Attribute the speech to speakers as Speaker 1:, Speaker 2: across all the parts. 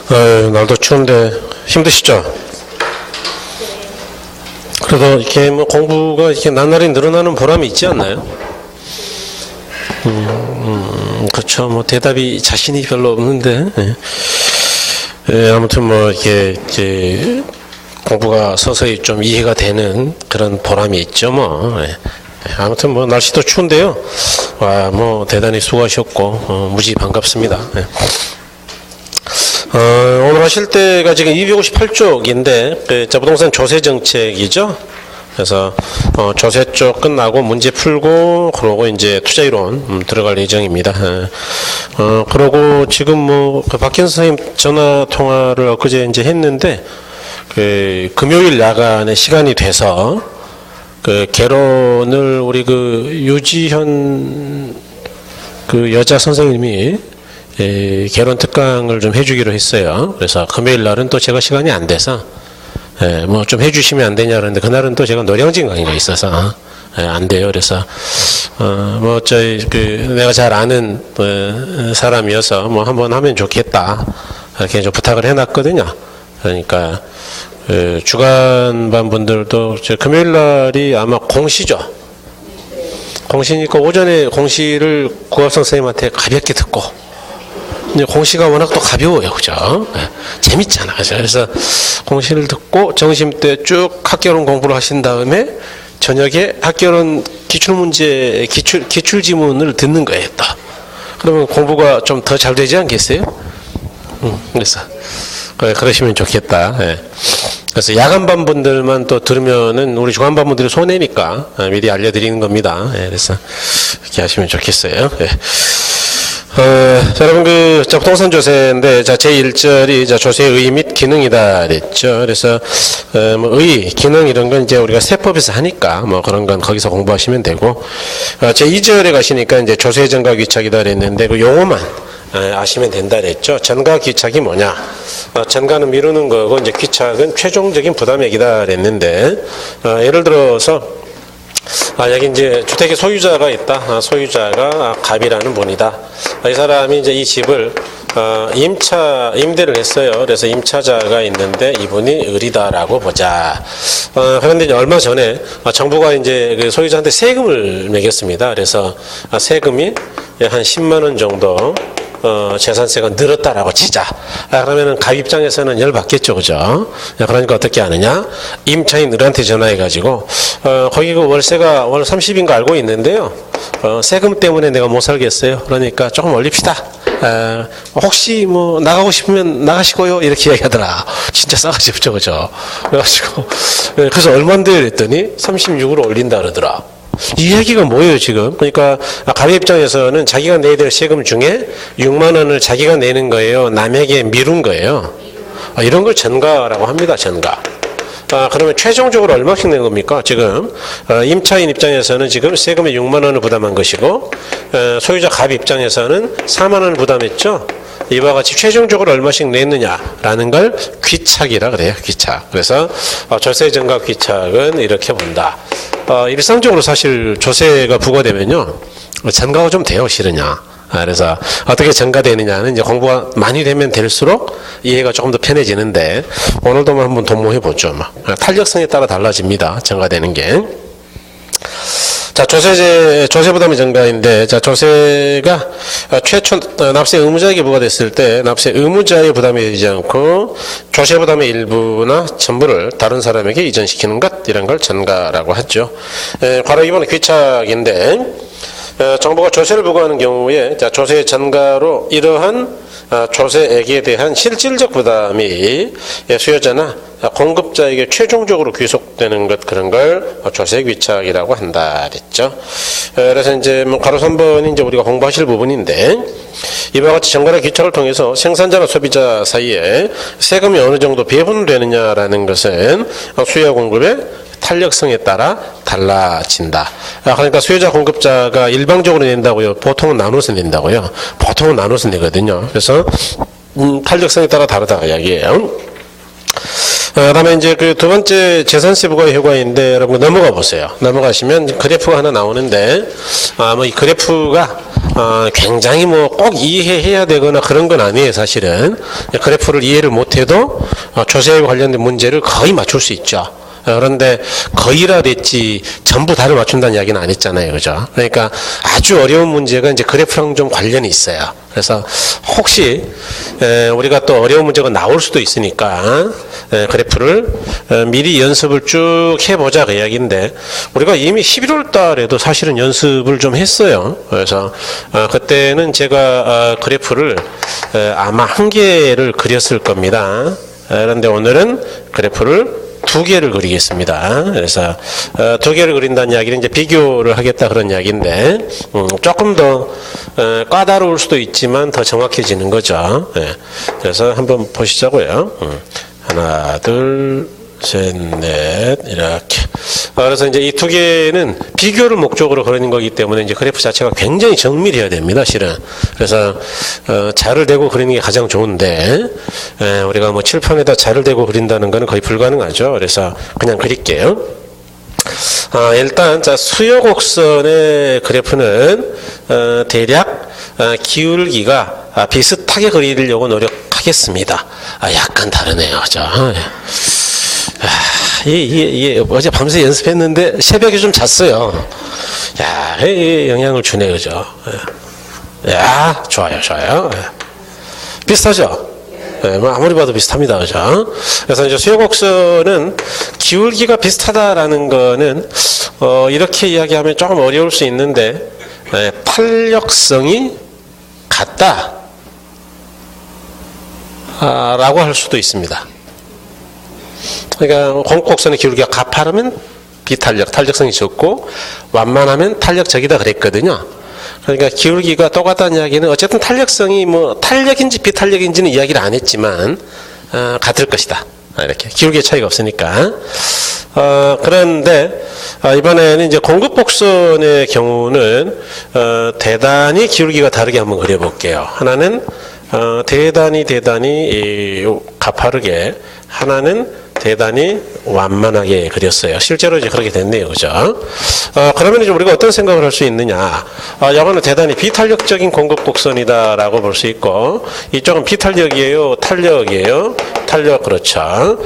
Speaker 1: 날도 추운데 힘드시죠? 그래도 이렇게 뭐 공부가 이렇게 나날이 늘어나는 보람이 있지 않나요? 그렇죠. 뭐 대답이 자신이 별로 없는데, 아무튼 뭐 이렇게 공부가 서서히 좀 이해가 되는 그런 보람이 있죠. 뭐. 아무튼 뭐 날씨도 추운데요. 와, 뭐 대단히 수고하셨고 무지 반갑습니다. 오늘 하실 때가 지금 258쪽인데 부동산 조세 정책이죠. 그래서 조세 쪽 끝나고 문제 풀고 그러고 이제 투자 이론 들어갈 예정입니다. 그러고 지금 뭐 박현 선생님 전화 통화를 엊그제 이제 했는데 금요일 야간에 시간이 돼서 개론을 우리 유지현 여자 선생님이 개론 특강을 좀 해주기로 했어요. 그래서 금요일 날은 또 제가 시간이 안 돼서 뭐 좀 해주시면 안 되냐 그러는데 그날은 또 제가 노량진 강의가 있어서 안 돼요. 그래서 뭐 내가 잘 아는 사람이어서 뭐 한번 하면 좋겠다 이렇게 좀 부탁을 해놨거든요. 그러니까 주간반 분들도 금요일 날이 아마 공시죠. 공시니까 오전에 공시를 국어학생 선생님한테 가볍게 듣고 이제 공시가 워낙 또 가벼워요. 그죠? 재밌잖아. 그래서 공시를 듣고 점심 때 쭉 학개론 공부를 하신 다음에 저녁에 학개론 기출문제, 기출지문을 듣는 거예요. 또. 그러면 공부가 좀 더 잘 되지 않겠어요? 그래서 그러시면 좋겠다. 그래서 야간반 분들만 또 들으면은 우리 주간반 분들이 손해니까 미리 알려드리는 겁니다. 그래서 이렇게 하시면 좋겠어요. 자, 여러분 부동산 조세인데 제1절이 조세의 의의 및 기능이다 그랬죠. 그래서 뭐 의의, 기능 이런 건 이제 우리가 세법에서 하니까 뭐 그런 건 거기서 공부하시면 되고 제2절에 가시니까 이제 조세 전가 귀착이다 그랬는데 그 용어만 아시면 된다 그랬죠. 전가 귀착이 뭐냐? 전가는 미루는 거고 이제 귀착은 최종적인 부담액이다 그랬는데 예를 들어서 여기 이제 주택의 소유자가 있다. 소유자가 갑이라는 분이다. 이 사람이 이제 이 집을 임대를 했어요. 그래서 임차자가 있는데 이분이 을이다라고 보자. 그런데 이제 얼마 전에 정부가 이제 그 소유자한테 세금을 매겼습니다. 그래서 세금이 한 10만 원 정도 재산세가 늘었다라고 치자. 그러면은 갑 입장에서는 열받겠죠, 그죠? 그러니까 어떻게 하느냐? 임차인 을한테 전화해가지고, 거기 그 월세가 월 30인가 알고 있는데요. 세금 때문에 내가 못 살겠어요. 그러니까 조금 올립시다. 혹시 뭐 나가고 싶으면 나가시고요. 이렇게 이야기하더라. 진짜 싸가지 없죠, 그죠? 그래가지고, 그래서 얼만데 그랬더니 36으로 올린다 그러더라. 이 얘기가 뭐예요, 지금? 그러니까, 갑의 입장에서는 자기가 내야 될 세금 중에 6만 원을 자기가 내는 거예요. 남에게 미룬 거예요. 이런 걸 전가라고 합니다, 전가. 그러면 최종적으로 얼마씩 낸 겁니까? 지금, 임차인 입장에서는 지금 세금의 6만 원을 부담한 것이고, 소유자 갑 입장에서는 4만 원을 부담했죠? 이와 같이 최종적으로 얼마씩 냈느냐라는 걸 귀착이라 그래요, 귀착. 그래서 조세 전가 귀착은 이렇게 본다. 일상적으로 사실 조세가 부과되면요, 전가가 좀 돼요, 싫으냐. 그래서 어떻게 전가되느냐는 이제 공부가 많이 되면 될수록 이해가 조금 더 편해지는데, 오늘도 한번 도모해 보죠. 탄력성에 따라 달라집니다, 전가되는 게. 자, 조세부담의 전가인데, 자, 조세가 최초 납세 의무자에게 부과됐을 때 납세 의무자의 부담이 되지 않고 조세부담의 일부나 전부를 다른 사람에게 이전시키는 것, 이런 걸 전가라고 하죠. 괄호 2번은 귀착인데, 정부가 조세를 부과하는 경우에 자, 조세 전가로 이러한 조세액에 대한 실질적 부담이 수요자나 공급자에게 최종적으로 귀속되는 것, 그런 걸 조세 귀착이라고 한다 그랬죠. 그래서 이제 괄호 3번이 이제 우리가 공부하실 부분인데, 이와 같이 전가나 귀착을 통해서 생산자나 소비자 사이에 세금이 어느 정도 배분되느냐라는 것은 수요와 공급의 탄력성에 따라 달라진다. 그러니까 수요자 공급자가 일방적으로 낸다고요? 보통은 나눠서 낸다고요? 보통은 나눠서 내거든요. 그래서 탄력성에 따라 다르다 이야기예요. 그다음에 이제 그 두 번째 재산세 부과의 효과인데, 여러분 넘어가 보세요. 넘어가시면 그래프가 하나 나오는데, 뭐 이 그래프가 굉장히 뭐 꼭 이해해야 되거나 그런 건 아니에요, 사실은. 그래프를 이해를 못해도 조세에 관련된 문제를 거의 맞출 수 있죠. 그런데 거의라 됐지 전부 다를 맞춘다는 이야기는 안 했잖아요. 그죠? 그러니까 아주 어려운 문제가 이제 그래프랑 좀 관련이 있어요. 그래서 혹시 우리가 또 어려운 문제가 나올 수도 있으니까 그래프를 미리 연습을 쭉 해보자 그 이야기인데, 우리가 이미 11월 달에도 사실은 연습을 좀 했어요. 그래서 그때는 제가 그래프를 아마 한 개를 그렸을 겁니다. 그런데 오늘은 그래프를 두 개를 그리겠습니다. 그래서 두 개를 그린다는 이야기는 이제 비교를 하겠다 그런 이야기인데, 조금 더 까다로울 수도 있지만 더 정확해지는 거죠. 그래서 한번 보시자고요. 하나, 둘, 셋, 넷, 이렇게. 그래서 이제 이 두 개는 비교를 목적으로 그리는 거기 때문에 이제 그래프 자체가 굉장히 정밀해야 됩니다, 실은. 그래서, 자를 대고 그리는 게 가장 좋은데, 우리가 뭐 칠판에다 자를 대고 그린다는 거는 거의 불가능하죠. 그래서 그냥 그릴게요. 일단, 자, 수요 곡선의 그래프는, 대략, 기울기가 비슷하게 그리려고 노력하겠습니다. 약간 다르네요. 자. 어제 밤새 연습했는데 새벽에 좀 잤어요. 야, 영향을 주네, 그죠? 야, 좋아요. 비슷하죠? 뭐 아무리 봐도 비슷합니다, 그죠? 그래서 이제 수요곡선은 기울기가 비슷하다라는 거는, 이렇게 이야기하면 조금 어려울 수 있는데, 탄력성이 같다. 라고 할 수도 있습니다. 그러니까 공곡선의 기울기가 가파르면 탄력성이 적고 완만하면 탄력적이다 그랬거든요. 그러니까 기울기가 똑같다는 이야기는 어쨌든 탄력성이 뭐 탄력인지 비탄력인지는 이야기를 안 했지만 같을 것이다. 이렇게 기울기의 차이가 없으니까. 그런데 이번에는 이제 공급곡선의 경우는 대단히 기울기가 다르게 한번 그려볼게요. 하나는 대단히 가파르게, 하나는 대단히 완만하게 그렸어요. 실제로 이제 그렇게 됐네요. 그죠? 그러면 이제 우리가 어떤 생각을 할 수 있느냐. 이거는 대단히 비탄력적인 공급곡선이다라고 볼 수 있고, 이쪽은 비탄력이에요? 탄력이에요? 탄력, 그렇죠.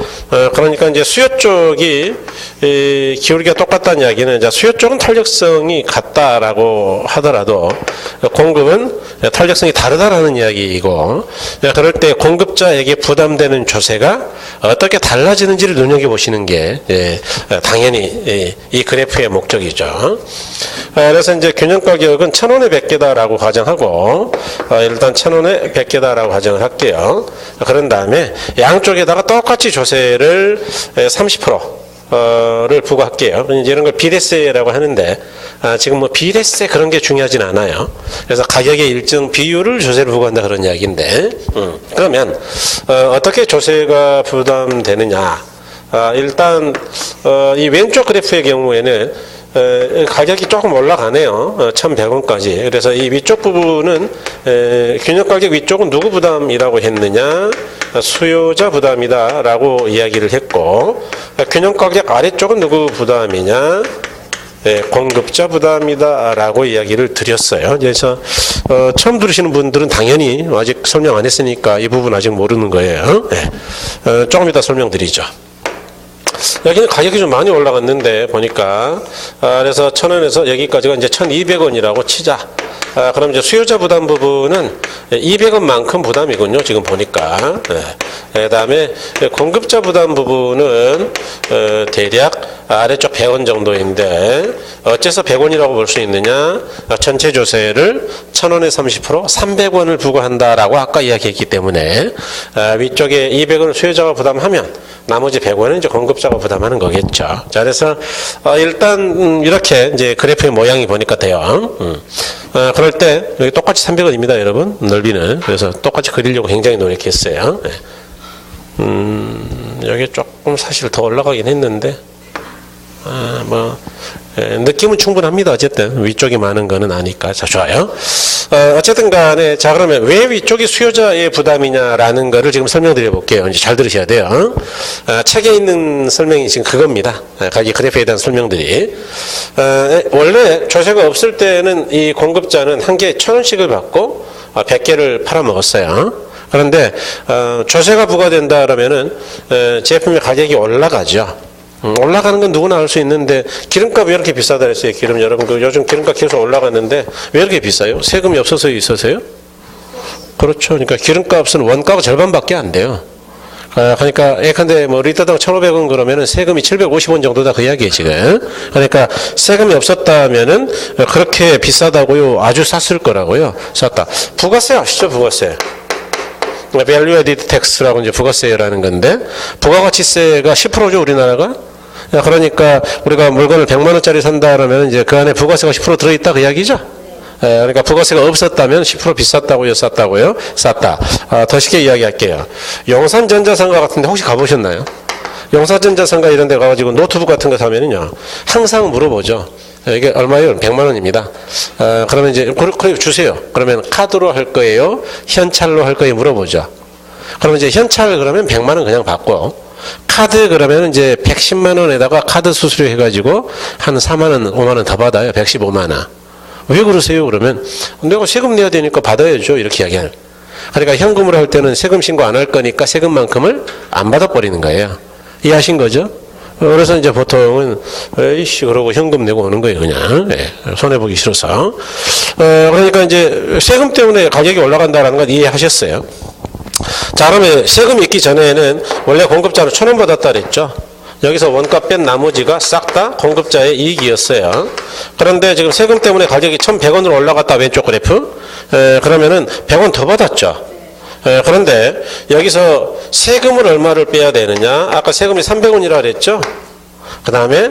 Speaker 1: 그러니까 이제 수요 쪽이 기울기가 똑같다는 이야기는, 이제 수요 쪽은 탄력성이 같다라고 하더라도 공급은 탄력성이 다르다라는 이야기이고, 그럴 때 공급자에게 부담되는 조세가 어떻게 달라지는지를 눈여겨보시는 게 당연히 이 그래프의 목적이죠. 그래서 이제 균형가격은 1,000원에 100개다라고 가정하고, 일단 1,000원에 100개다라고 가정을 할게요. 그런 다음에 양쪽에다가 똑같이 조세를 30%를 부과할게요. 이제 이런 걸 비례세라고 하는데, 지금 뭐 비례세 그런 게 중요하진 않아요. 그래서 가격의 일정 비율을 조세를 부과한다 그런 이야기인데, 그러면 어떻게 조세가 부담되느냐. 일단 이 왼쪽 그래프의 경우에는 가격이 조금 올라가네요. 1,100원까지. 그래서 이 위쪽 부분은 균형가격 위쪽은 누구 부담이라고 했느냐? 수요자 부담이다 라고 이야기를 했고, 균형가격 아래쪽은 누구 부담이냐? 공급자 부담이다 라고 이야기를 드렸어요. 그래서 처음 들으시는 분들은 당연히 아직 설명 안 했으니까 이 부분 아직 모르는 거예요. 조금 이따 설명드리죠. 여기는 가격이 좀 많이 올라갔는데 보니까, 그래서 1,000원에서 여기까지가 이제 1,200원이라고 치자. 그럼 이제 수요자 부담 부분은 200원만큼 부담이군요. 지금 보니까. 그 다음에 공급자 부담 부분은 대략 아래쪽 100원 정도인데, 어째서 100원이라고 볼 수 있느냐? 전체 조세를 1,000원에 30%, 300원을 부과한다라고 아까 이야기했기 때문에, 위쪽에 200원을 수요자가 부담하면 나머지 100원은 이제 공급자가 부담하는 거겠죠. 자, 그래서 일단 이렇게 이제 그래프의 모양이 보니까 돼요. 그럴 때 여기 똑같이 300원입니다, 여러분. 넓이는. 그래서 똑같이 그리려고 굉장히 노력했어요. 여기 조금 사실 더 올라가긴 했는데, 느낌은 충분합니다. 어쨌든 위쪽이 많은 거는 아니까. 자, 좋아요. 어쨌든 간에 자, 그러면 왜 위쪽이 수요자의 부담이냐라는 거를 지금 설명드려 볼게요. 이제 잘 들으셔야 돼요. 책에 있는 설명이 지금 그겁니다. 각기 그래프에 대한 설명들이. 원래 조세가 없을 때는 이 공급자는 한 개에 1,000원씩을 받고 100개를 팔아먹었어요. 그런데 조세가 부과된다 그러면은 제품의 가격이 올라가죠. 올라가는 건 누구나 알 수 있는데 기름값 왜 이렇게 비싸다 했어요? 기름 여러분 요즘 기름값 계속 올라갔는데 왜 이렇게 비싸요? 세금이 없어서 있어서요? 그렇죠. 그러니까 기름값은 원가가 절반밖에 안 돼요. 그러니까 예컨대 뭐 리터당 1,500원 그러면은 세금이 750원 정도다 그 이야기예요 지금. 그러니까 세금이 없었다면은 그렇게 비싸다고요? 아주 쌌을 거라고요. 쌌다. 부가세 아시죠? 부가세. Value Added Tax라고 이제 부가세라는 건데 부가가치세가 10%죠 우리나라가. 그러니까 우리가 물건을 100만 원짜리 산다 그러면 이제 그 안에 부가세가 10% 들어있다 그 이야기죠. 그러니까 부가세가 없었다면 10% 비쌌다고요, 쌌다고요? 쌌다. 더 쉽게 이야기할게요. 용산전자상가 같은데 혹시 가보셨나요? 용산전자상가 이런 데 가가지고 노트북 같은 거 사면은요 항상 물어보죠. 이게 얼마예요? 100만 원입니다. 그러면 이제 그래 주세요. 그러면 카드로 할 거예요? 현찰로 할 거예요? 물어보죠. 그러면 이제 현찰 그러면 100만 원 그냥 받고 카드 그러면 이제 110만 원에다가 카드 수수료 해가지고 한 4만 원, 5만 원 더 받아요. 115만 원. 왜 그러세요? 그러면 내가 세금 내야 되니까 받아야죠. 이렇게 이야기하는. 그러니까 현금으로 할 때는 세금 신고 안 할 거니까 세금만큼을 안 받아버리는 거예요. 이해하신 거죠? 그래서 이제 보통은 에이씨 그러고 현금 내고 오는 거예요 그냥. 손해보기 싫어서. 그러니까 이제 세금 때문에 가격이 올라간다는 건 이해하셨어요. 자, 그러면 세금이 있기 전에는 원래 공급자는 1,000원 받았다 그랬죠. 여기서 원가 뺀 나머지가 싹 다 공급자의 이익이었어요. 그런데 지금 세금 때문에 가격이 1,100원으로 올라갔다 왼쪽 그래프. 그러면은 100원 더 받았죠. 그런데 여기서 세금을 얼마를 빼야 되느냐? 아까 세금이 300원이라 그랬죠? 그 다음에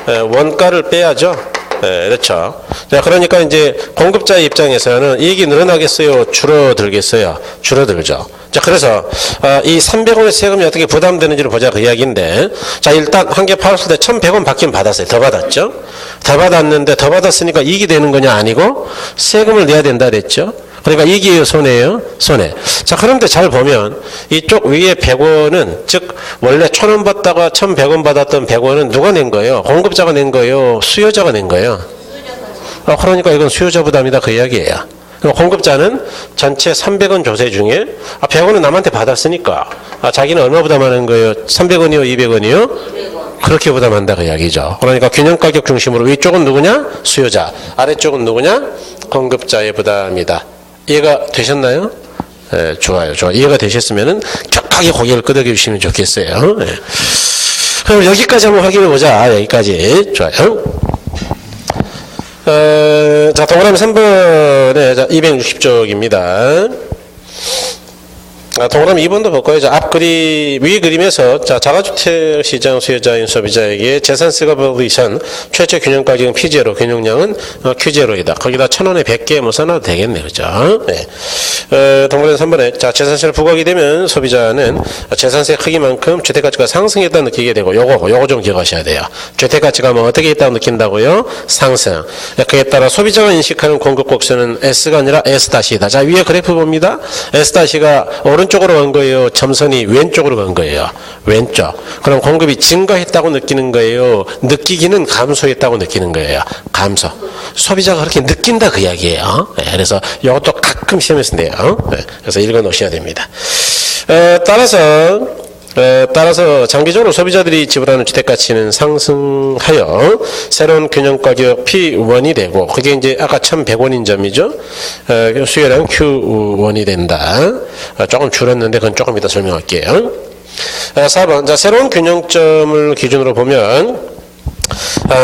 Speaker 1: 원가를 빼야죠. 그렇죠. 자, 그러니까 이제 공급자의 입장에서는 이익이 늘어나겠어요? 줄어들겠어요? 줄어들죠. 자, 그래서 이 300원의 세금이 어떻게 부담되는지를 보자 그 이야기인데, 자, 일단 한 개 팔았을 때 1,100원 받긴 받았어요. 더 받았죠? 더 받았는데 더 받았으니까 이익이 되는 거냐? 아니고 세금을 내야 된다 그랬죠? 그러니까 이익이에요, 손해예요? 손해. 자, 그런데 잘 보면 이쪽 위에 100원은 즉 원래 1,000원 받다가 1,100원 받았던 100원은 누가 낸 거예요? 공급자가 낸 거예요? 수요자가 낸 거예요? 그러니까 이건 수요자 부담이다 그 이야기예요. 공급자는 전체 300원 조세 중에 100원은 남한테 받았으니까 자기는 얼마 부담하는 거예요? 300원이요? 200원이요? 200원. 그렇게 부담한다 그 이야기죠. 그러니까 균형가격 중심으로 위쪽은 누구냐? 수요자. 아래쪽은 누구냐? 공급자의 부담이다. 이해가 되셨나요? 좋아요. 이해가 되셨으면은 격하게 고개를 끄덕여 주시면 좋겠어요. 그럼 여기까지 한번 확인해 보자. 여기까지. 좋아요. 자, 동그라미 3번에 260쪽입니다. 동그라미 2번도 볼까요? 자, 앞 그림, 위 그림에서, 자, 자가주택 시장 수요자인 소비자에게 재산세 커버레이션 최저 균형가격은 P0, 균형량은 Q0이다. 거기다 1,000원에 100개 뭐 써놔도 되겠네. 그죠? 네. 동그라미 3번에, 자, 재산세를 부과하게 되면 소비자는 재산세 크기만큼 주택가치가 상승했다고 느끼게 되고, 요거 좀 기억하셔야 돼요. 주택가치가 뭐 어떻게 있다고 느낀다고요? 상승. 그에 따라 소비자가 인식하는 공급 곡선은 S가 아니라 S-이다. 자, 위에 그래프 봅니다. S-가 오른쪽으로 간 거예요? 점선이 왼쪽으로 간 거예요? 왼쪽. 그럼 공급이 증가했다고 느끼는 거예요? 느끼기는 감소했다고 느끼는 거예요? 감소. 소비자가 그렇게 느낀다 그 이야기예요. 네, 그래서 이것도 가끔 시험에서 내요. 네, 그래서 읽어 놓으셔야 됩니다. 따라서 장기적으로 소비자들이 지불하는 주택가치는 상승하여 새로운 균형가격 P1이 되고 그게 이제 아까 1,100원인 점이죠. 수요량 Q1이 된다. 조금 줄었는데 그건 조금 이따 설명할게요. 4번. 자, 새로운 균형점을 기준으로 보면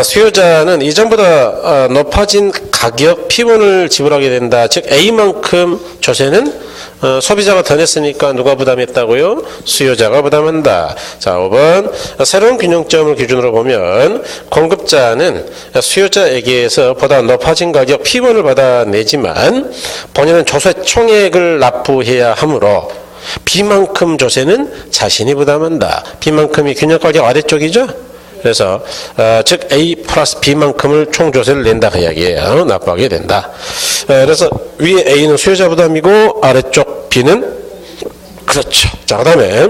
Speaker 1: 수요자는 이전보다 높아진 가격 P1을 지불하게 된다. 즉 A만큼 조세는 소비자가 더 냈으니까 누가 부담했다고요? 수요자가 부담한다. 자, 5번. 새로운 균형점을 기준으로 보면 공급자는 수요자에게서 보다 높아진 가격 P1을 받아내지만 본인은 조세 총액을 납부해야 하므로 B만큼 조세는 자신이 부담한다. B만큼이 균형가격 아래쪽이죠? 그래서 즉 A 플러스 B만큼을 총조세를 낸다 그 이야기예요. 납부하게 된다. 그래서 위에 A는 수요자 부담이고 아래쪽 B는 그렇죠. 자, 그다음에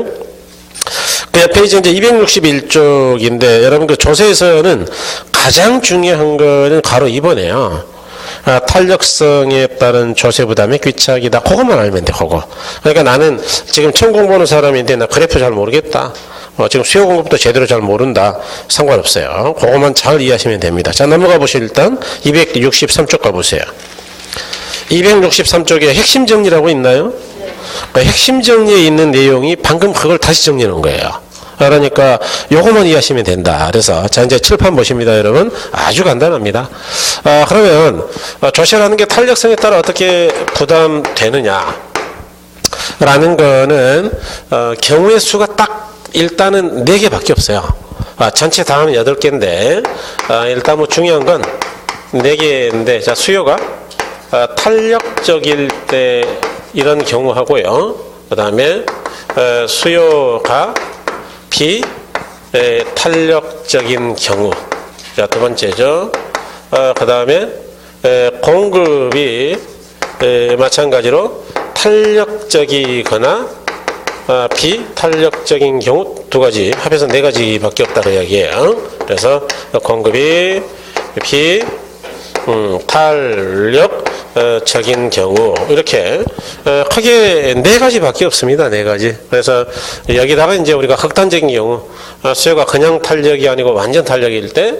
Speaker 1: 그 옆에 이제 261쪽인데 여러분 그 조세에서는 가장 중요한 거는 가로 2번이에요. 탄력성에 따른 조세 부담의 귀착이다. 그것만 알면 돼. 그거. 그러니까 나는 지금 처음 공부하는 사람인데 나 그래프 잘 모르겠다. 지금 수요 공급도 제대로 잘 모른다. 상관없어요. 그것만 잘 이해하시면 됩니다. 자, 넘어가 보시죠. 일단 263쪽 가보세요. 263쪽에 핵심 정리라고 있나요? 그러니까 핵심 정리에 있는 내용이 방금 그걸 다시 정리해 놓은 거예요. 그러니까 요것만 이해하시면 된다. 그래서 자 이제 칠판 보십니다, 여러분. 아주 간단합니다. 그러면 조세라는 게 탄력성에 따라 어떻게 부담되느냐 라는 거는 경우의 수가 딱 일단은 4개밖에 없어요. 전체 다 하면 8개인데 일단 뭐 중요한 건 4개인데 자 수요가 탄력적일 때 이런 경우 하고요. 그 다음에 수요가 비탄력적인 경우. 자, 두 번째죠. 그 다음에 공급이 마찬가지로 탄력적이거나 비탄력적인 경우 두 가지 합해서 4가지밖에 없다고 이야기해요. 그래서 공급이 탄력적인 경우 이렇게 크게 4가지밖에 없습니다. 4가지. 그래서 여기다가 이제 우리가 극단적인 경우 수요가 그냥 탄력이 아니고 완전 탄력일 때,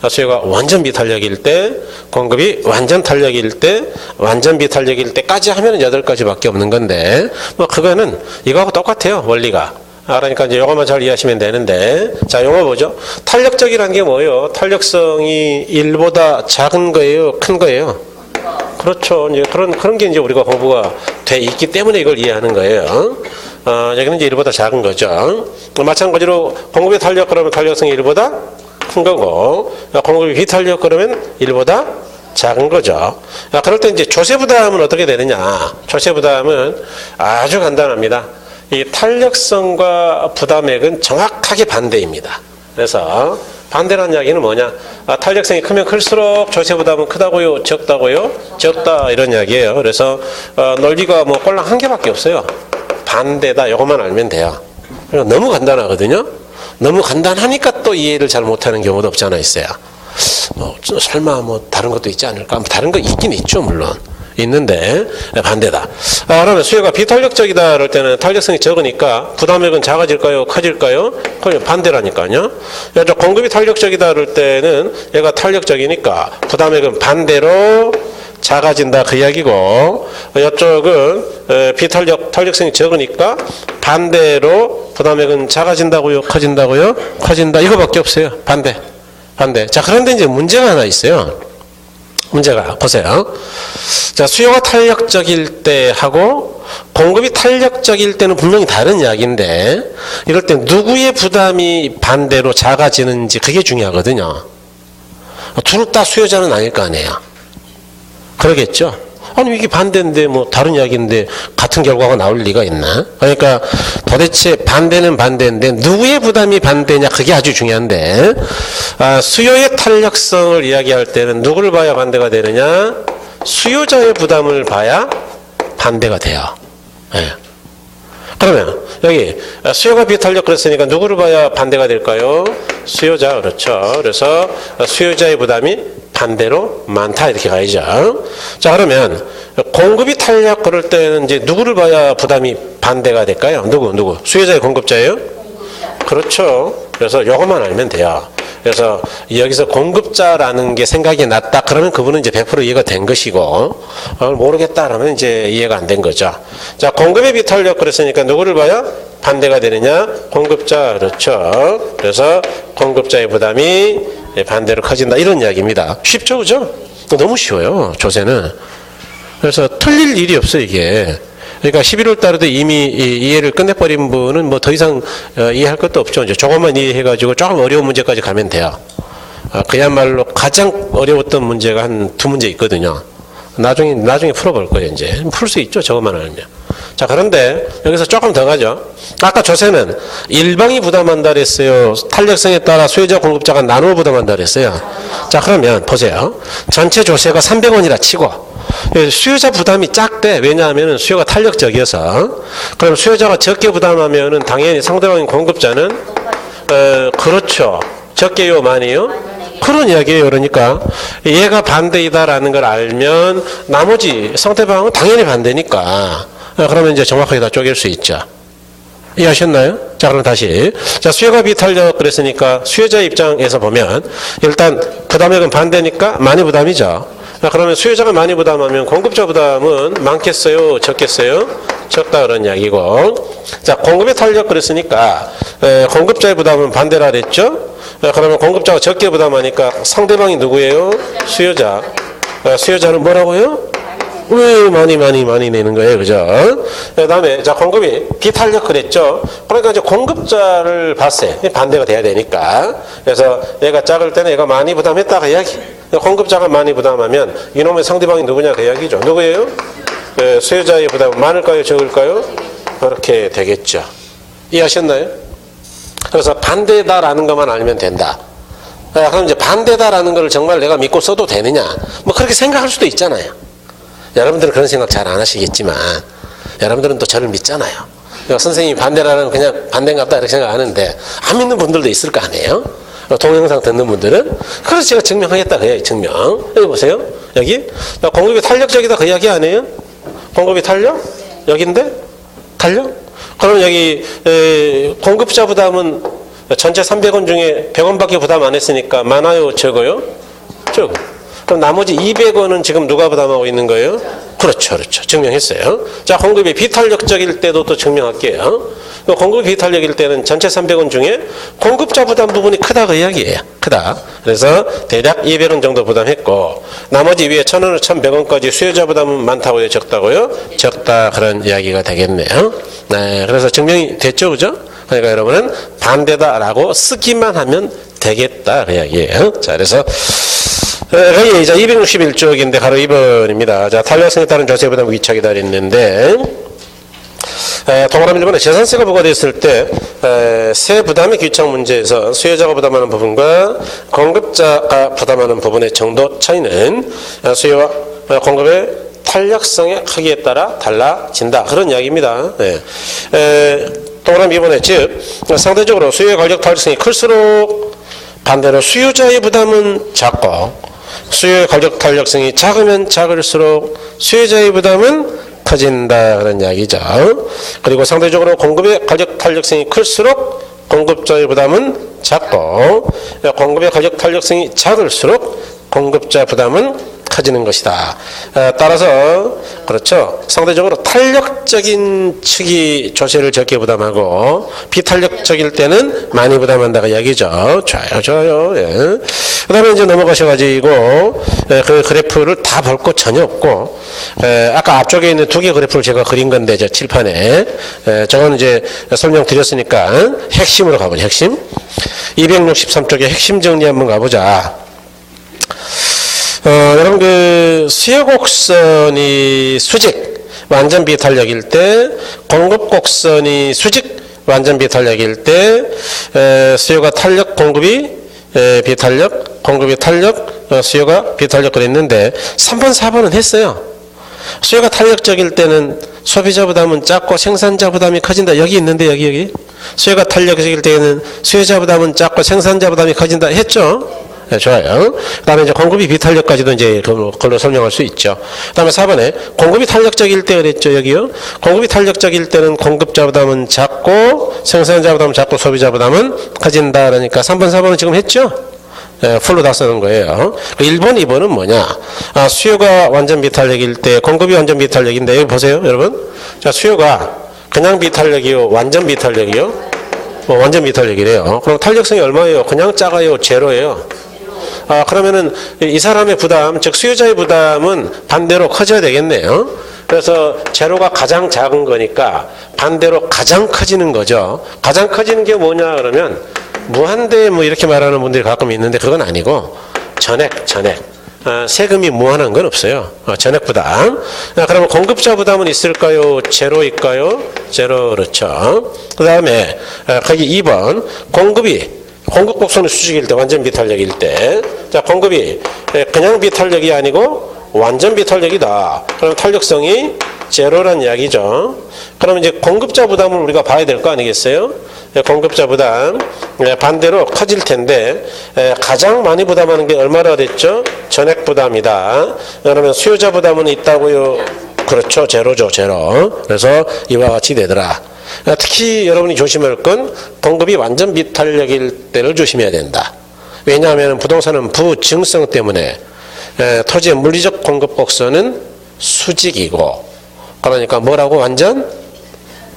Speaker 1: 수요가 완전 비탄력일 때, 공급이 완전 탄력일 때, 완전 비탄력일 때까지 하면 8가지밖에 없는 건데 뭐 그거는 이거하고 똑같아요. 원리가. 그러니까 이제 요거만 잘 이해하시면 되는데 자 요거 보죠. 탄력적이라는 게 뭐예요? 탄력성이 1보다 작은 거예요? 큰 거예요? 그렇죠. 이제 그런 게 이제 우리가 공부가 돼 있기 때문에 이걸 이해하는 거예요. 여기는 이제 1보다 작은 거죠. 마찬가지로 공급의 탄력 그러면 탄력성이 1보다 큰 거고 공급이 비탄력 그러면 1보다 작은 거죠. 그럴 때 이제 조세 부담은 어떻게 되느냐? 조세 부담은 아주 간단합니다. 이 탄력성과 부담액은 정확하게 반대입니다. 그래서 반대라는 이야기는 뭐냐? 탄력성이 크면 클수록 조세 부담은 크다고요? 적다고요? 적다 이런 이야기예요. 그래서 논리가 뭐 꼴랑 한 개밖에 없어요. 반대다 이것만 알면 돼요. 너무 간단하거든요. 너무 간단하니까 또 이해를 잘 못하는 경우도 없지 않아 있어요. 설마 뭐 다른 것도 있지 않을까? 다른 거 있긴 있죠, 물론. 있는데 반대다. 그러면 수요가 비탄력적이다 그럴 때는 탄력성이 적으니까 부담액은 작아질까요? 커질까요? 반대라니까요. 공급이 탄력적이다 그럴 때는 얘가 탄력적이니까 부담액은 반대로 작아진다 그 이야기고 이쪽은 탄력성이 적으니까 반대로 부담액은 작아진다고요? 커진다고요? 커진다. 이거밖에 없어요. 반대. 자, 그런데 이제 문제가 하나 있어요. 문제가 보세요. 자, 수요가 탄력적일 때 하고 공급이 탄력적일 때는 분명히 다른 이야기인데 이럴 때 누구의 부담이 반대로 작아지는지 그게 중요하거든요. 둘 다 수요자는 아닐 거 아니에요. 그러겠죠? 아니 이게 반대인데 뭐 다른 이야기인데 같은 결과가 나올 리가 있나? 그러니까 도대체 반대는 반대인데 누구의 부담이 반대냐 그게 아주 중요한데 수요의 탄력성을 이야기할 때는 누구를 봐야 반대가 되느냐? 수요자의 부담을 봐야 반대가 돼요. 네. 그러면 여기 수요가 비탄력 그랬으니까 누구를 봐야 반대가 될까요? 수요자. 그렇죠. 그래서 수요자의 부담이 반대로 많다 이렇게 가야죠. 자, 그러면 공급이 탄력 그럴 때는 이제 누구를 봐야 부담이 반대가 될까요? 누구? 수요자의 공급자예요? 그렇죠. 그래서 이것만 알면 돼요. 그래서 여기서 공급자라는 게 생각이 났다 그러면 그분은 이제 100% 이해가 된 것이고 모르겠다 그러면 이제 이해가 안 된 거죠. 자, 공급의 비탄력 그랬으니까 누구를 봐야 반대가 되느냐? 공급자. 그렇죠. 그래서 공급자의 부담이 반대로 커진다 이런 이야기입니다. 쉽죠, 그죠? 너무 쉬워요, 조세는. 그래서 틀릴 일이 없어요, 이게. 그러니까 11월 달에도 이미 이해를 끝내버린 분은 뭐 더 이상 이해할 것도 없죠. 이제 조금만 이해해가지고 조금 어려운 문제까지 가면 돼요. 그야말로 가장 어려웠던 문제가 한 2문제 있거든요. 나중에 풀어볼 거예요, 이제. 풀 수 있죠, 저것만 알면. 자, 그런데 여기서 조금 더 가죠. 아까 조세는 일방이 부담한다 그랬어요. 탄력성에 따라 수요자 공급자가 나누어 부담한다 그랬어요. 자, 그러면 보세요. 전체 조세가 300원이라 치고 수요자 부담이 작대. 왜냐하면 수요가 탄력적이어서. 그럼 수요자가 적게 부담하면은 당연히 상대방인 공급자는 그렇죠. 적게요, 많이요? 그런 이야기예요. 그러니까 얘가 반대이다라는 걸 알면 나머지 상대방은 당연히 반대니까 그러면 이제 정확하게 다 쪼갤 수 있죠. 이해하셨나요? 자, 그럼 다시. 자, 수요가 비탄력 그랬으니까 수요자 입장에서 보면 일단 부담액은 반대니까 많이 부담이죠. 그러면 수요자가 많이 부담하면 공급자 부담은 많겠어요? 적겠어요? 적다 그런 이야기고. 자, 공급의 탄력 그랬으니까 공급자의 부담은 반대라 그랬죠? 그러면 공급자가 적게 부담하니까 상대방이 누구예요? 수요자. 수요자는 뭐라고요? 왜 많이 내는 거예요, 그죠? 그 다음에, 자, 공급이 비탄력 그랬죠? 그러니까 이제 공급자를 봤어요. 반대가 돼야 되니까. 그래서 얘가 작을 때는 얘가 많이 부담했다, 그 이야기. 공급자가 많이 부담하면 이놈의 상대방이 누구냐, 그 이야기죠. 누구예요? 수요자의 부담은 많을까요, 적을까요? 그렇게 되겠죠. 이해하셨나요? 그래서 반대다라는 것만 알면 된다. 그럼 이제 반대다라는 걸 정말 내가 믿고 써도 되느냐? 뭐 그렇게 생각할 수도 있잖아요. 여러분들은 그런 생각 잘 안 하시겠지만 여러분들은 또 저를 믿잖아요. 그러니까 선생님이 반대라는 그냥 반대인갑다 이렇게 생각하는데 안 믿는 분들도 있을 거 아니에요. 동영상 듣는 분들은. 그래서 제가 증명하겠다 그 이야기. 증명. 여기 보세요. 여기 공급이 탄력적이다 그 이야기 아니에요? 공급이 탄력? 여기인데? 탄력? 그럼 여기 공급자 부담은 전체 300원 중에 100원밖에 부담 안 했으니까 많아요? 적어요? 적어. 그럼 나머지 200원은 지금 누가 부담하고 있는 거예요? 그렇죠. 증명했어요. 자, 공급이 비탄력적일 때도 또 증명할게요. 공급이 비탄력일 때는 전체 300원 중에 공급자 부담 부분이 크다 그 이야기예요. 크다. 그래서 대략 200원 정도 부담했고 나머지 위에 1000원에서 1100원까지 수요자 부담은 많다고요? 적다고요? 적다 그런 이야기가 되겠네요. 네, 그래서 증명이 됐죠, 그죠? 그러니까 여러분은 반대다라고 쓰기만 하면 되겠다 그 이야기예요. 자, 그래서 여기 이제 261쪽인데 가로 2번입니다. 자, 탄력성에 따른 조세 부담 위탁이다 그랬는데 동그라미 1번에 재산세가 부과됐을 때 세 부담의 귀착 문제에서 수요자가 부담하는 부분과 공급자가 부담하는 부분의 정도 차이는 수요와 공급의 탄력성의 크기에 따라 달라진다. 그런 이야기입니다. 네. 동그라미 2번에 즉 상대적으로 수요의 가격 탄력성이 클수록 반대로 수요자의 부담은 작고 수요의 가격 탄력성이 작으면 작을수록 수요자의 부담은 커진다 그런 이야기죠. 그리고 상대적으로 공급의 가격 탄력성이 클수록 공급자의 부담은 작고 공급의 가격 탄력성이 작을수록 공급자 부담은 커지는 것이다. 따라서 그렇죠. 상대적으로 탄력적인 측이 조세를 적게 부담하고 비탄력적일 때는 많이 부담한다가 이야기죠. 좋아요. 예. 그 다음에 이제 넘어가셔가지고 그 그래프를 다 볼 것 전혀 없고 아까 앞쪽에 있는 두 개 그래프를 제가 그린 건데 저 칠판에 저건 이제 설명드렸으니까 핵심으로 가보죠. 핵심 263쪽에 핵심 정리 한번 가보자. 여러분 그 수요 곡선이 수직 완전 비탄력일 때 공급 곡선이 수직 완전 비탄력일 때 수요가 탄력 공급이 비탄력 공급이 탄력 수요가 비탄력 그랬는데 3번 4번은 했어요. 수요가 탄력적일 때는 소비자 부담은 작고 생산자 부담이 커진다. 여기 있는데 여기 수요가 탄력적일 때는 수요자 부담은 작고 생산자 부담이 커진다 했죠. 네, 좋아요. 그 다음에 이제 공급이 비탄력까지도 이제 그걸로 설명할 수 있죠. 그 다음에 4번에 공급이 탄력적일 때 그랬죠, 여기요. 공급이 탄력적일 때는 공급자 부담은 작고 생산자 부담은 작고 소비자 부담은 커진다. 그러니까 3번, 4번은 지금 했죠? 네, 풀로 다 쓰는 거예요. 1번, 2번은 뭐냐? 수요가 완전 비탄력일 때 공급이 완전 비탄력인데 여기 보세요, 여러분. 자, 수요가 그냥 비탄력이요, 완전 비탄력이요? 완전 비탄력이래요. 그럼 탄력성이 얼마예요? 그냥 작아요, 제로예요? 그러면은 이 사람의 부담, 즉 수요자의 부담은 반대로 커져야 되겠네요. 그래서 제로가 가장 작은 거니까 반대로 가장 커지는 거죠. 가장 커지는 게 뭐냐 그러면 무한대 뭐 이렇게 말하는 분들이 가끔 있는데 그건 아니고 전액. 세금이 무한한 건 없어요. 전액 부담. 그러면 공급자 부담은 있을까요? 제로일까요? 제로, 그렇죠. 그 다음에 거기 2번 공급 곡선은 수직일 때, 완전 비탄력일 때. 자, 공급이 그냥 비탄력이 아니고 완전 비탄력이다. 그럼 탄력성이 제로란 이야기죠. 그러면 이제 공급자 부담을 우리가 봐야 될 거 아니겠어요? 공급자 부담 반대로 커질 텐데 가장 많이 부담하는 게 얼마나 됐죠? 전액 부담이다. 그러면 수요자 부담은 있다고요? 그렇죠. 제로죠. 제로. 그래서 이와 같이 되더라. 특히 여러분이 조심할 건 공급이 완전 비탄력일 때를 조심해야 된다. 왜냐하면 부동산은 부증성 때문에 토지의 물리적 공급 곡선은 수직이고, 그러니까 뭐라고? 완전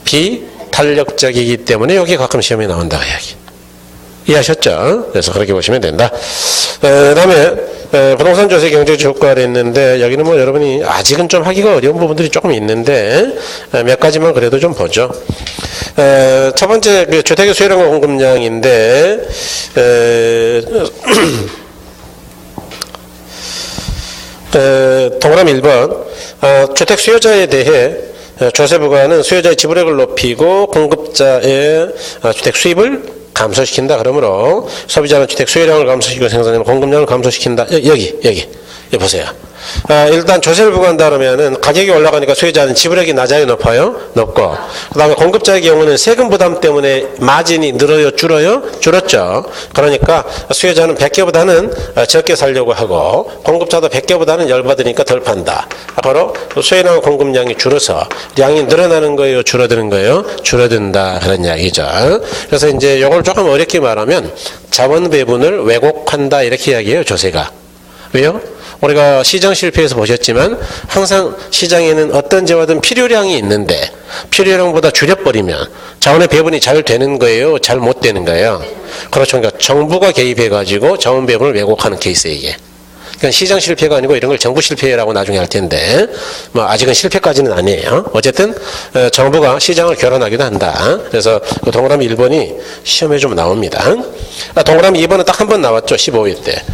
Speaker 1: 비탄력적이기 때문에 여기 가끔 시험에 나온다고 이야기. 이해하셨죠? 그래서 그렇게 보시면 된다. 그 다음에 부동산 조세 경제적 효과를 했는데, 여기는 뭐 여러분이 아직은 좀 하기가 어려운 부분들이 조금 있는데 몇 가지만 그래도 좀 보죠. 첫 번째 그 주택의 수요량과 공급량인데 동그라미 1번 주택 수요자에 대해 조세부과는 수요자의 지불액을 높이고 공급자의 주택 수입을 감소시킨다. 그러므로 소비자는 주택 수요량을 감소시키고 생산하는 공급량을 감소시킨다. 여기 보세요. 일단 조세를 부과한다 그러면은 가격이 올라가니까 수요자는 지불액이 낮아요, 높아요? 높고. 그 다음에 공급자의 경우는 세금 부담 때문에 마진이 늘어요, 줄어요? 줄었죠. 그러니까 수요자는 100개보다는 적게 살려고 하고, 공급자도 100개보다는 열받으니까 덜 판다. 바로 수요량 공급량이 줄어서 양이 늘어나는 거예요, 줄어드는 거예요? 줄어든다. 그런 이야기죠. 그래서 이제 이걸 조금 어렵게 말하면 자원 배분을 왜곡한다. 이렇게 이야기해요, 조세가. 왜요? 우리가 시장 실패에서 보셨지만 항상 시장에는 어떤 재화든 필요량이 있는데 필요량보다 줄여버리면 자원의 배분이 잘 되는 거예요? 잘 못 되는 거예요? 그렇죠. 그러니까 정부가 개입해가지고 자원 배분을 왜곡하는 케이스예요, 이게. 그러니까 시장 실패가 아니고 이런 걸 정부 실패라고 나중에 할 텐데, 뭐 아직은 실패까지는 아니에요. 어쨌든 정부가 시장을 결혼하기도 한다. 그래서 그 동그라미 1번이 시험에 좀 나옵니다. 동그라미 2번은 딱 한 번 나왔죠. 15일 때.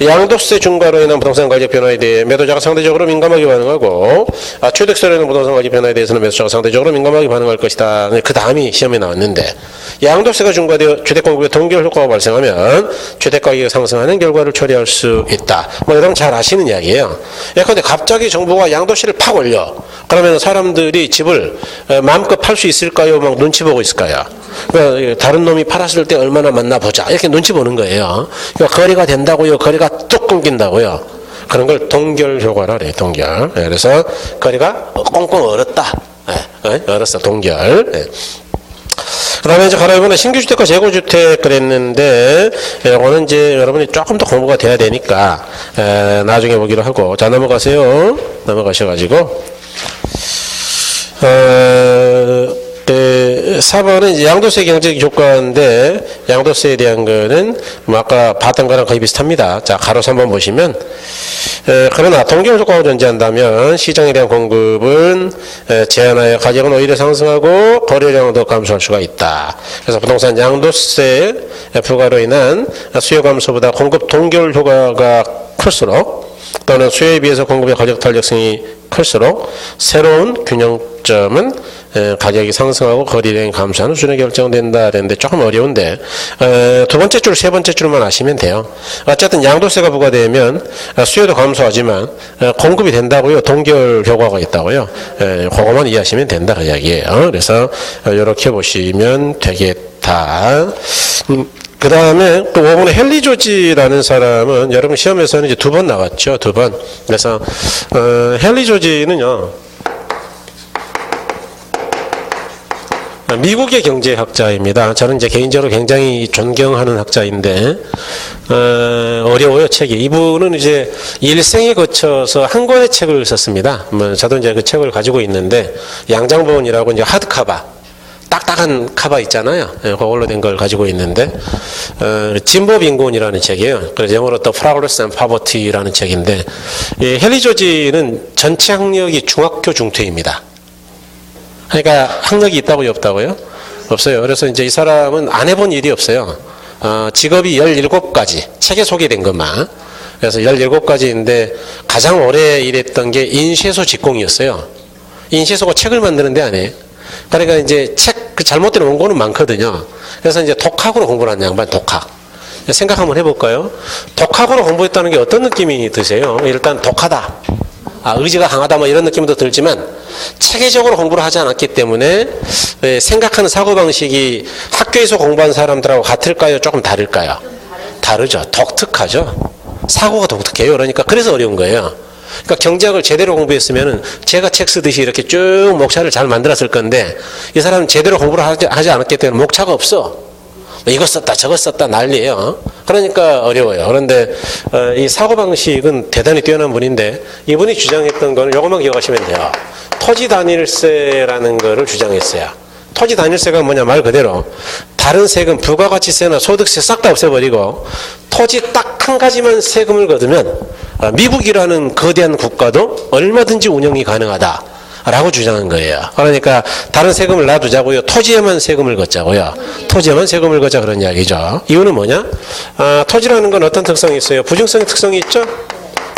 Speaker 1: 양도세 중과로 인한 부동산 가격 변화에 대해 매도자가 상대적으로 민감하게 반응하고, 취득세로 인한 부동산 가격 변화에 대해서는 매수자가 상대적으로 민감하게 반응할 것이다. 그 다음이 시험에 나왔는데, 양도세가 중과되어 주택 공급에 동결 효과가 발생하면 주택 가격이 상승하는 결과를 초래할 수 있다. 뭐 여러분 잘 아시는 이야기예요. 예컨대 갑자기 정부가 양도세를 팍 올려. 그러면 사람들이 집을 마음껏 팔 수 있을까요? 막 눈치 보고 있을까요? 그러니까 다른 놈이 팔았을 때 얼마나 만나보자. 이렇게 눈치 보는 거예요. 그러니까 거래가 된다고요? 거래가 뚝 끊긴다고요? 그런 걸 동결 효과라 그래요. 동결. 그래서 거래가 꽁꽁 얼었다. 얼었어. 동결. 그 다음에 이제 가로 1번에 신규주택과 재고주택 그랬는데, 이거는 이제 여러분이 조금 더 공부가 돼야 되니까, 나중에 보기로 하고. 자, 넘어가세요. 넘어가셔가지고. 4번은 이제 양도세 경제적 효과인데, 양도세에 대한 거는 뭐 아까 봤던 거랑 거의 비슷합니다. 자, 가로 3번 보시면, 그러나 동결 효과가 존재한다면 시장에 대한 공급은 제한하여 가격은 오히려 상승하고 거래량은 더 감소할 수가 있다. 그래서 부동산 양도세 부과로 인한 수요 감소보다 공급 동결 효과가 클수록, 또는 수요에 비해서 공급의 가격 탄력성이 클수록 새로운 균형점은 가격이 상승하고 거래량이 감소하는 수준에 결정된다. 그랬는데 조금 어려운데, 두 번째 줄, 세 번째 줄만 아시면 돼요. 어쨌든 양도세가 부과되면 수요도 감소하지만 공급이 된다고요. 동결 효과가 있다고요. 그거만 이해하시면 된다. 그 이야기예요. 그래서 이렇게 보시면 되겠다. 그 다음에 또 5번에 헨리 조지라는 사람은 여러분 시험에서는 이제 2번 나왔죠. 2번. 그래서 헨리 조지는요, 미국의 경제학자입니다. 저는 이제 개인적으로 굉장히 존경하는 학자인데, 어려워요, 책이. 이분은 이제 일생에 거쳐서 한 권의 책을 썼습니다. 저도 이제 그 책을 가지고 있는데, 양장본이라고 이제 하드카바. 딱딱한 카바 있잖아요. 그걸로 된 걸 가지고 있는데, 진보 빈곤이라는 책이에요. 그래서 영어로 또 Progress and Poverty라는 책인데, 헨리 조지는 전체 학력이 중학교 중퇴입니다. 그러니까 학력이 있다고요, 없다고요? 없어요. 그래서 이제 이 사람은 안 해본 일이 없어요. 직업이 17가지, 책에 소개된 것만. 그래서 17가지인데 가장 오래 일했던 게 인쇄소 직공이었어요. 인쇄소가 책을 만드는 데 아니에요. 그러니까 이제 책 잘못된 원고는 많거든요. 그래서 이제 독학으로 공부를 한 양반, 독학. 생각 한번 해볼까요? 독학으로 공부했다는 게 어떤 느낌이 드세요? 일단 독하다. 의지가 강하다 뭐 이런 느낌도 들지만 체계적으로 공부를 하지 않았기 때문에 생각하는 사고방식이 학교에서 공부한 사람들하고 같을까요? 조금 다를까요? 다르죠. 독특하죠. 사고가 독특해요. 그러니까 그래서 어려운 거예요. 그러니까 경제학을 제대로 공부했으면은 제가 책 쓰듯이 이렇게 쭉 목차를 잘 만들었을 건데 이 사람은 제대로 공부를 하지 않았기 때문에 목차가 없어. 이거 썼다 저거 썼다 난리예요. 그러니까 어려워요. 그런데 이 사고방식은 대단히 뛰어난 분인데 이분이 주장했던 거는 이것만 기억하시면 돼요. 토지단일세라는 거를 주장했어요. 토지단일세가 뭐냐 말 그대로 다른 세금 부가가치세나 소득세 싹 다 없애버리고 토지 딱 한 가지만 세금을 걷으면 미국이라는 거대한 국가도 얼마든지 운영이 가능하다 라고 주장한 거예요. 그러니까 다른 세금을 놔두자고요. 토지에만 세금을 걷자고요. 토지에만 세금을 걷자 그런 이야기죠. 이유는 뭐냐? 토지라는 건 어떤 특성이 있어요? 부증성의 특성이 있죠?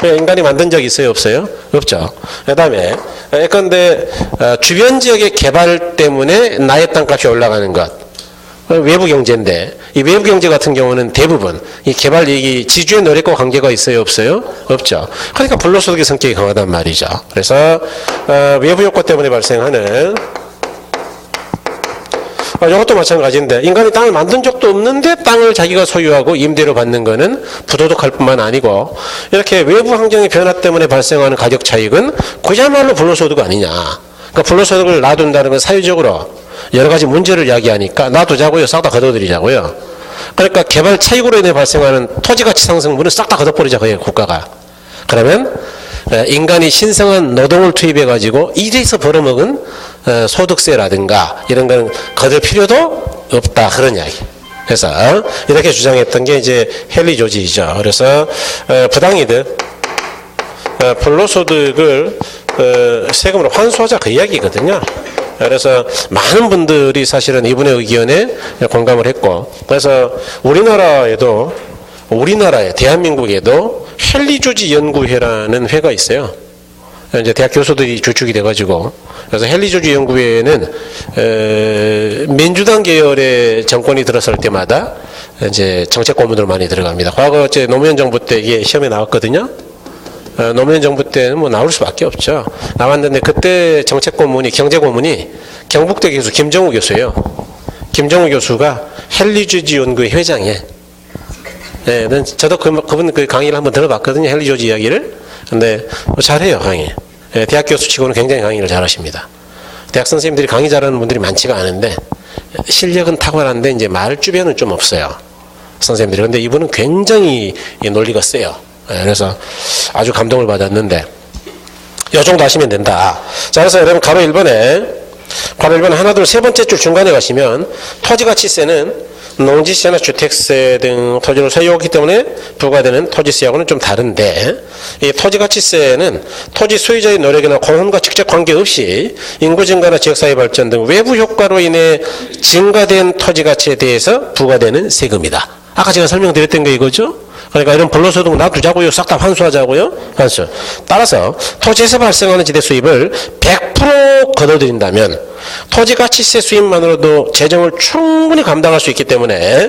Speaker 1: 인간이 만든 적이 있어요? 없어요? 없죠. 그 다음에 예컨대 주변 지역의 개발 때문에 나의 땅값이 올라가는 것. 외부 경제인데 이 외부 경제 같은 경우는 대부분 이 개발 이익이 지주의 노력과 관계가 있어요? 없어요? 없죠. 그러니까 불로소득의 성격이 강하단 말이죠. 그래서 외부 효과 때문에 발생하는 이것도 마찬가지인데 인간이 땅을 만든 적도 없는데 땅을 자기가 소유하고 임대료 받는 거는 부도덕할 뿐만 아니고 이렇게 외부 환경의 변화 때문에 발생하는 가격 차익은 그야말로 불로소득 아니냐. 그러니까 불로소득을 놔둔다는 건 사회적으로 여러 가지 문제를 이야기하니까 놔두자고요. 싹 다 걷어들이자고요. 그러니까 개발 차익으로 인해 발생하는 토지가치 상승분은 싹 다 걷어버리자 거예요. 국가가. 그러면 인간이 신성한 노동을 투입해가지고 일해서 벌어먹은 소득세라든가 이런 거는 걷을 필요도 없다. 그런 이야기. 그래서 이렇게 주장했던 게 이제 헨리 조지이죠. 그래서 부당이득, 불로소득을 세금으로 환수하자 그 이야기거든요. 그래서 많은 분들이 사실은 이분의 의견에 공감을 했고 그래서 우리나라에 대한민국에도 헨리 조지 연구회라는 회가 있어요. 이제 대학 교수들이 주축이 돼가지고 그래서 헨리 조지 연구회는 민주당 계열의 정권이 들어설 때마다 이제 정책 고문들 많이 들어갑니다. 과거 노무현 정부 때 이게 시험에 나왔거든요. 노무현 정부 때는 뭐 나올 수밖에 없죠. 나왔는데 그때 정책 고문이 경제 고문이 경북대 교수 김정우 교수예요. 김정우 교수가 헨리 조지 연구회 회장이에요. 네, 저도 그분 그 강의를 한번 들어봤거든요. 헨리 조지 이야기를. 근데 잘해요 강의. 네, 대학 교수치고는 굉장히 강의를 잘하십니다. 대학 선생님들이 강의 잘하는 분들이 많지가 않은데 실력은 탁월한데 이제 말 주변은 좀 없어요. 선생님들이. 근데 이분은 굉장히 논리가 세요. 그래서 아주 감동을 받았는데 이 정도 하시면 된다. 자, 그래서 여러분 가로 1번에 하나 둘 세 번째 줄 중간에 가시면 토지가치세는 농지세나 주택세 등 토지를 소유하기 때문에 부과되는 토지세하고는 좀 다른데 이 토지가치세는 토지 소유자의 노력이나 공헌과 직접 관계없이 인구 증가나 지역사회 발전 등 외부 효과로 인해 증가된 토지가치에 대해서 부과되는 세금이다. 아까 제가 설명드렸던 게 이거죠. 그러니까 이런 불로소득 놔두자고요. 싹 다 환수하자고요. 환수. 따라서 토지에서 발생하는 지대 수입을 100% 걷어들인다면 토지가치세 수입만으로도 재정을 충분히 감당할 수 있기 때문에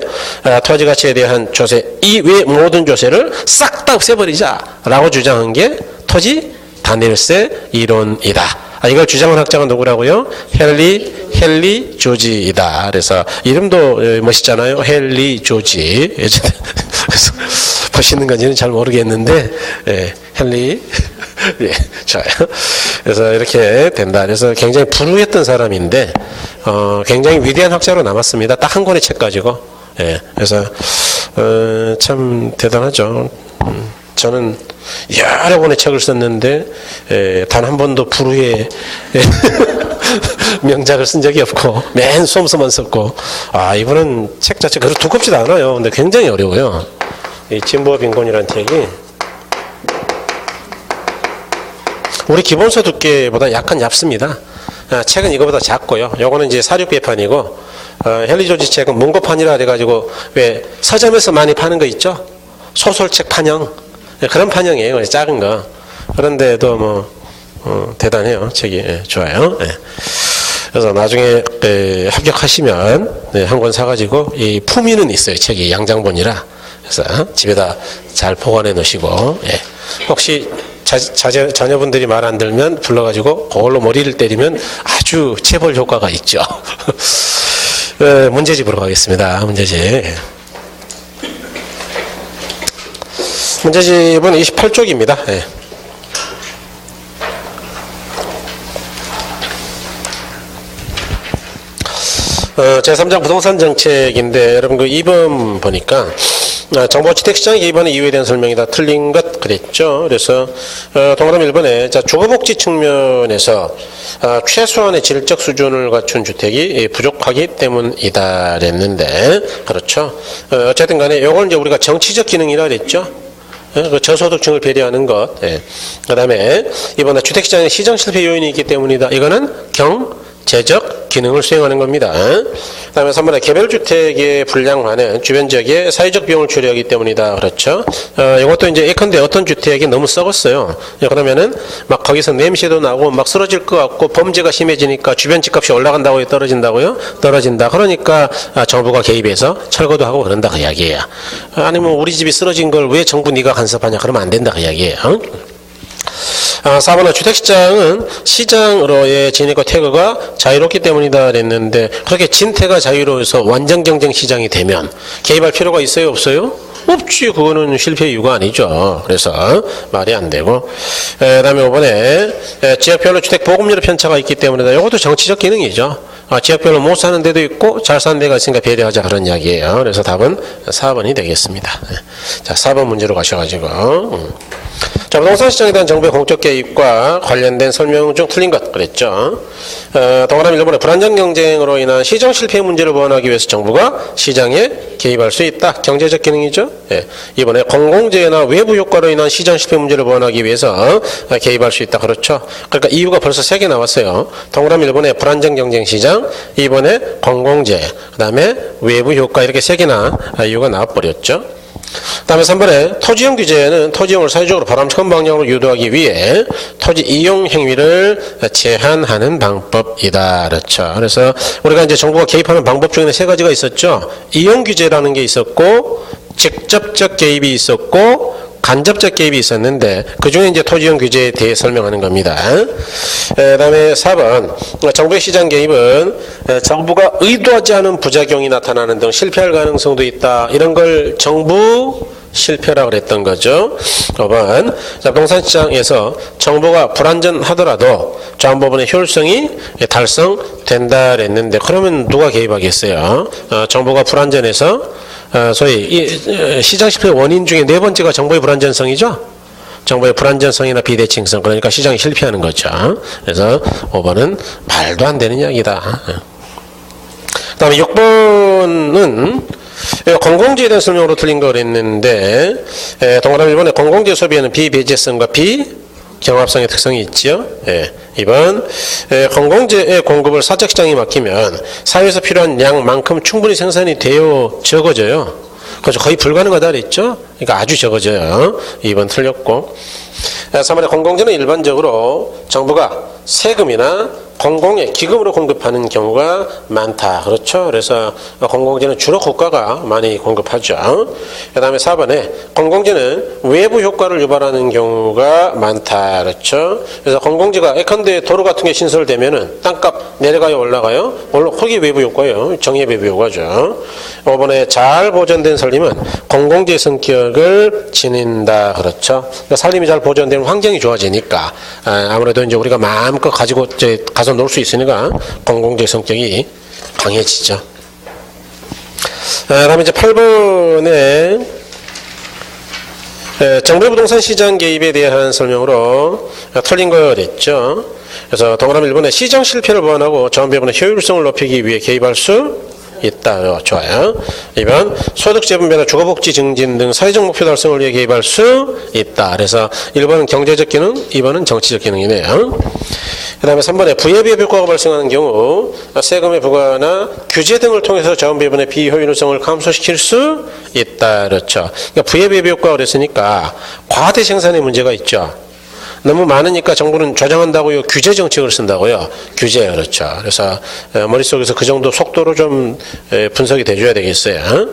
Speaker 1: 토지가치에 대한 조세 이외 모든 조세를 싹 다 없애버리자라고 주장한 게 토지 단일세 이론이다. 이걸 주장한 학자가 누구라고요? 헨리 조지이다. 그래서 이름도 멋있잖아요. 헨리 조지. 그래서 멋있는 건지는 잘 모르겠는데 헨리 예, 좋아요. 그래서 이렇게 된다. 그래서 굉장히 불우했던 사람인데 굉장히 위대한 학자로 남았습니다. 딱 한 권의 책 가지고. 예, 그래서 참 대단하죠. 저는 여러 권의 책을 썼는데 단 한 번도 불후의 명작을 쓴 적이 없고 맨 솜솜만 썼고 이분은 책 자체 그렇게 두껍지도 않아요. 근데 굉장히 어려워요. 이 진보와 빈곤이라는 책이 우리 기본소득계보다 약간 얇습니다. 책은 이거보다 작고요. 요거는 이제 사륙계판이고 헨리 조지 책은 문고판이라 해가지고 왜 서점에서 많이 파는 거 있죠? 소설책 판형. 그런 판형이에요. 작은 거. 그런데도 뭐 대단해요. 책이. 예, 좋아요. 예. 그래서 나중에 합격하시면 한 권 사가지고 이 품위는 있어요. 책이 양장본이라. 그래서 집에다 잘 보관해 놓으시고 예. 혹시 자녀분들이 말 안 들면 불러가지고 그걸로 머리를 때리면 아주 체벌 효과가 있죠. 문제집으로 가겠습니다. 문제집. 문제집은 28쪽입니다. 예. 제3장 부동산 정책인데 여러분 그 2번 보니까 정보주택시장 개입하는 이유에 대한 설명이 다 틀린 것 그랬죠. 그래서 동그라미 1번에 주거복지 측면에서 최소한의 질적 수준을 갖춘 주택이 부족하기 때문이다 그랬는데 그렇죠. 어쨌든 간에 이걸 이제 우리가 정치적 기능이라 그랬죠. 그 저소득층을 배려하는 것. 예. 그 다음에 이번에 주택시장의 시장 실패 요인이 있기 때문이다. 이거는 경제적 기능을 수행하는 겁니다. 그 다음에 3번에 개별주택의 불량화는 주변 지역에 사회적 비용을 초래하기 때문이다. 그렇죠. 이것도 이제 예컨대 어떤 주택이 너무 썩었어요. 그러면은 막 거기서 냄새도 나고 막 쓰러질 것 같고 범죄가 심해지니까 주변 집값이 올라간다고요? 떨어진다고요? 떨어진다. 그러니까 정부가 개입해서 철거도 하고 그런다. 그 이야기예요. 아니면 우리 집이 쓰러진 걸 왜 정부 네가 간섭하냐? 그러면 안 된다. 그 이야기예요. 4번은 주택시장은 시장으로의 진입과 퇴거가 자유롭기 때문이다 그랬는데 그렇게 진퇴가 자유로워서 완전 경쟁 시장이 되면 개입할 필요가 있어요? 없어요? 없지. 그거는 실패 이유가 아니죠. 그래서 말이 안 되고 그 다음에 5번에 지역별로 주택 보급률의 편차가 있기 때문이다. 이것도 정치적 기능이죠. 지역별로 못 사는 데도 있고 잘 사는 데가 있으니까 배려하자 그런 이야기예요. 그래서 답은 4번이 되겠습니다. 자, 4번 문제로 가셔가지고 자, 부동산 시장에 대한 정부의 공적 개입과 관련된 설명 중 틀린 것 그랬죠. 동그라미 1번에 불안정 경쟁으로 인한 시장 실패 문제를 보완하기 위해서 정부가 시장에 개입할 수 있다. 경제적 기능이죠. 예. 이번에 공공재나 외부 효과로 인한 시장 실패 문제를 보완하기 위해서 개입할 수 있다. 그렇죠. 그러니까 이유가 벌써 3개 나왔어요. 동그라미 1번에 불안정 경쟁 시장, 2번에 공공재, 그 다음에 외부 효과 이렇게 3개나 이유가 나와버렸죠. 그 다음에 3번에 토지용 규제는 토지용을 사회적으로 바람직한 방향으로 유도하기 위해 토지 이용 행위를 제한하는 방법이다. 그렇죠. 그래서 우리가 이제 정부가 개입하는 방법 중에는 3가지가 있었죠. 이용 규제라는 게 있었고, 직접적 개입이 있었고, 간접적 개입이 있었는데 그 중에 이제 토지용 규제에 대해 설명하는 겁니다. 그 다음에 4번 정부의 시장 개입은 정부가 의도하지 않은 부작용이 나타나는 등 실패할 가능성도 있다. 이런 걸 정부 실패라고 그랬던 거죠. 5번 부동산 시장에서 정보가 불완전하더라도 조합법원의 효율성이 달성된다 그랬는데 그러면 누가 개입하겠어요? 정보가 불완전해서 소위 이 시장 실패의 원인 중에 4번째가 정보의 불완전성이죠. 정보의 불완전성이나 비대칭성, 그러니까 시장이 실패하는 거죠. 그래서 5번은 말도 안 되는 이야기다. 그 다음에 6번은 공공재에 대한 설명으로 틀린 거 그랬는데 동그라미 1번에 공공재 소비에는 비배제성과 비경합성의 특성이 있지요. 2번 공공재의 공급을 사적시장이 맡기면 사회에서 필요한 양만큼 충분히 생산이 되어 적어져요. 그래서 거의 불가능하다 그랬죠. 그러니까 아주 적어져요. 2번 틀렸고 3번에 공공재는 일반적으로 정부가 세금이나 공공의 기금으로 공급하는 경우가 많다. 그렇죠. 그래서 공공재는 주로 국가가 많이 공급하죠. 그 다음에 4번에 공공재는 외부 효과를 유발하는 경우가 많다. 그렇죠. 그래서 공공재가 예컨대 도로 같은 게 신설되면은 땅값 내려가요, 올라가요? 거기 외부 효과예요. 정의 외부 효과죠. 5번에 잘 보존된 산림은 공공재 성격을 지닌다. 그렇죠. 그러니까 산림이 잘 보존되면 환경이 좋아지니까 아무래도 이제 우리가 마음껏 가지고 가서 놀 수 있으니까 공공재 성격이 강해지죠. 다음에 이제 8번에 정부 부동산 시장 개입에 대한 설명으로 틀린 거랬죠. 그래서 동그라미 1번에 시장 실패를 보완하고 정부의 효율성을 높이기 위해 개입할 수 있다. 좋아요. 2번 소득 재분배나 주거복지 증진 등 사회적 목표 달성을 위해 개입할 수 있다. 그래서 1번은 경제적 기능, 2번은 정치적 기능이네요. 그 다음에 3번에 부예비업 효과가 발생하는 경우 세금의 부과나 규제 등을 통해서 자원배분의 비효율성을 감소시킬 수 있다. 그렇죠. 그러니까 부예비업 효과가 그랬으니까 과대 생산의 문제가 있죠. 너무 많으니까 정부는 조정한다고요. 규제 정책을 쓴다고요. 규제. 그렇죠. 그래서 머릿속에서 그 정도 속도로 좀 분석이 돼줘야 되겠어요.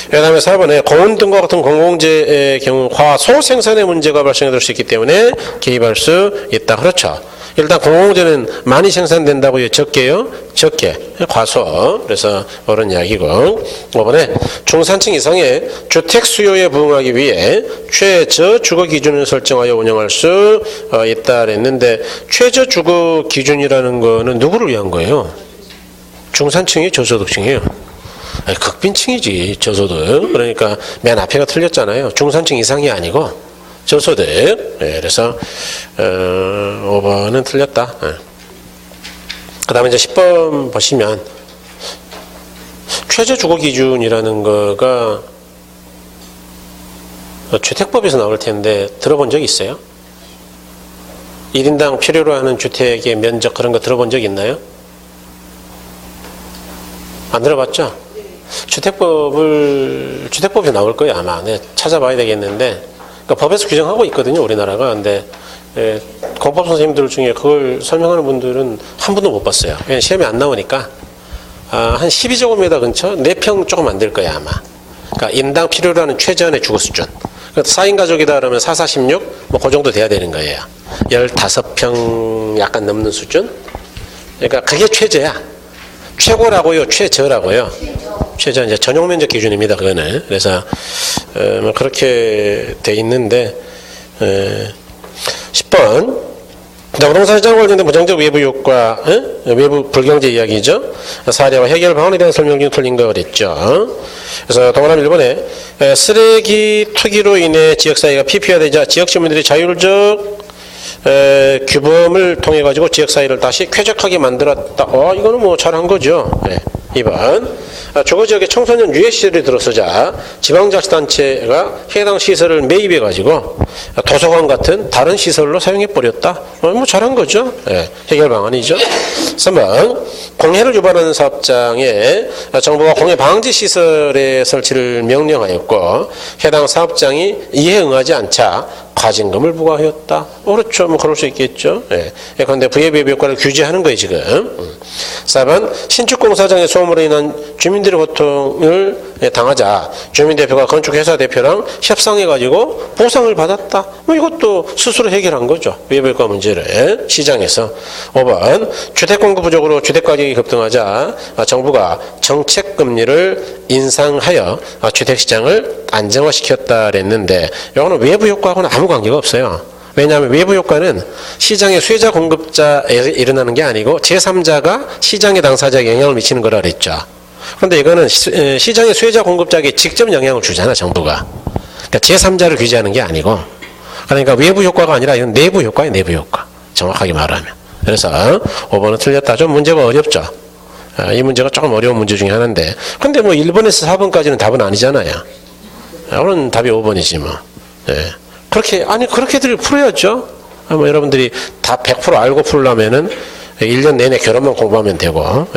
Speaker 1: 그 다음에 4번에 공원 등과 같은 공공재의 경우 과소 생산의 문제가 발생될 수 있기 때문에 개입할 수 있다. 그렇죠. 일단 공공재는 많이 생산된다고요. 적게요? 적게. 과소. 그래서 그런 이야기고. 5번에 중산층 이상의 주택 수요에 부응하기 위해 최저 주거 기준을 설정하여 운영할 수 있다 그랬는데 최저 주거 기준이라는 거는 누구를 위한 거예요? 중산층이 저소득층이에요. 극빈층이지 저소득. 그러니까 맨 앞에가 틀렸잖아요. 중산층 이상이 아니고 저소득. 그래서 5번은 틀렸다. 그 다음에 이제 10번 보시면 최저 주거 기준이라는 거가 주택법에서 나올 텐데 들어본 적 있어요? 1인당 필요로 하는 주택의 면적 그런 거 들어본 적 있나요? 안 들어봤죠? 주택법에 나올 거예요, 아마. 네, 찾아봐야 되겠는데. 그러니까 법에서 규정하고 있거든요, 우리나라가. 근데, 공법 선생님들 중에 그걸 설명하는 분들은 한 분도 못 봤어요. 그냥 시험에 안 나오니까. 한 12제곱미터 근처? 4평 조금 안 될 거예요, 아마. 그러니까 인당 필요로 하는 최저한의 주거 수준. 그러니까 4인 가족이다 그러면 4, 4, 16? 뭐, 그 정도 돼야 되는 거예요. 15평 약간 넘는 수준? 그러니까 그게 최저야. 최고라고요, 최저라고요. 최저 이제 전용 면적 기준입니다. 그거는. 그래서 뭐 그렇게 돼 있는데 10번 부동산 시장 관련된 부정적 외부 효과, 외부 불경제 이야기죠. 사례와 해결 방안에 대한 설명 중 틀린 거 그랬죠. 그래서 동그라미 1번에 쓰레기 투기로 인해 지역사회가 피폐화되자 지역 주민들이 자율적 규범을 통해 가지고 지역사회를 다시 쾌적하게 만들었다. 이거는 뭐 잘한 거죠. 2번 주거지역에 청소년 유해시설이 들어서자 지방자치단체가 해당 시설을 매입해 가지고 도서관 같은 다른 시설로 사용해 버렸다. 뭐 잘한 거죠. 해결 방안이죠. 3번 공해를 유발하는 사업장에 정부가 공해 방지 시설의 설치를 명령하였고 해당 사업장이 이에 응하지 않자 과징금을 부과하였다. 그렇죠. 뭐 그럴 수 있겠죠. 그런데 부예비업 효과를 규제하는 거예요, 지금. 4번 신축공사장의 소음으로 인한 주민들의 고통을 당하자 주민대표가 건축회사 대표랑 협상해가지고 보상을 받았다. 뭐 이것도 스스로 해결한 거죠. 부예비업 효과 문제를 시장에서. 5번 주택공급 부족으로 주택가격이 급등하자 정부가 정책금리를 인상하여 주택시장을 안정화시켰다 그랬는데 이거는 외부 효과하고는 아무 관계가 없어요. 왜냐하면 외부 효과는 시장의 수혜자 공급자에 일어나는 게 아니고 제3자가 시장의 당사자에게 영향을 미치는 거라 그랬죠. 그런데 이거는 시장의 수혜자 공급자에게 직접 영향을 주잖아, 정부가. 그러니까 제3자를 규제하는 게 아니고. 그러니까 외부 효과가 아니라 이건 내부 효과예요, 내부 효과. 정확하게 말하면. 그래서 5번은 틀렸다. 좀 문제가 어렵죠. 이 문제가 조금 어려운 문제 중에 하나인데. 근데 뭐 1번에서 4번까지는 답은 아니잖아요. 오늘 답이 5번이지 뭐. 그렇게들 풀어야죠. 뭐 여러분들이 다 100% 알고 풀려면은 1년 내내 결혼만 공부하면 되고,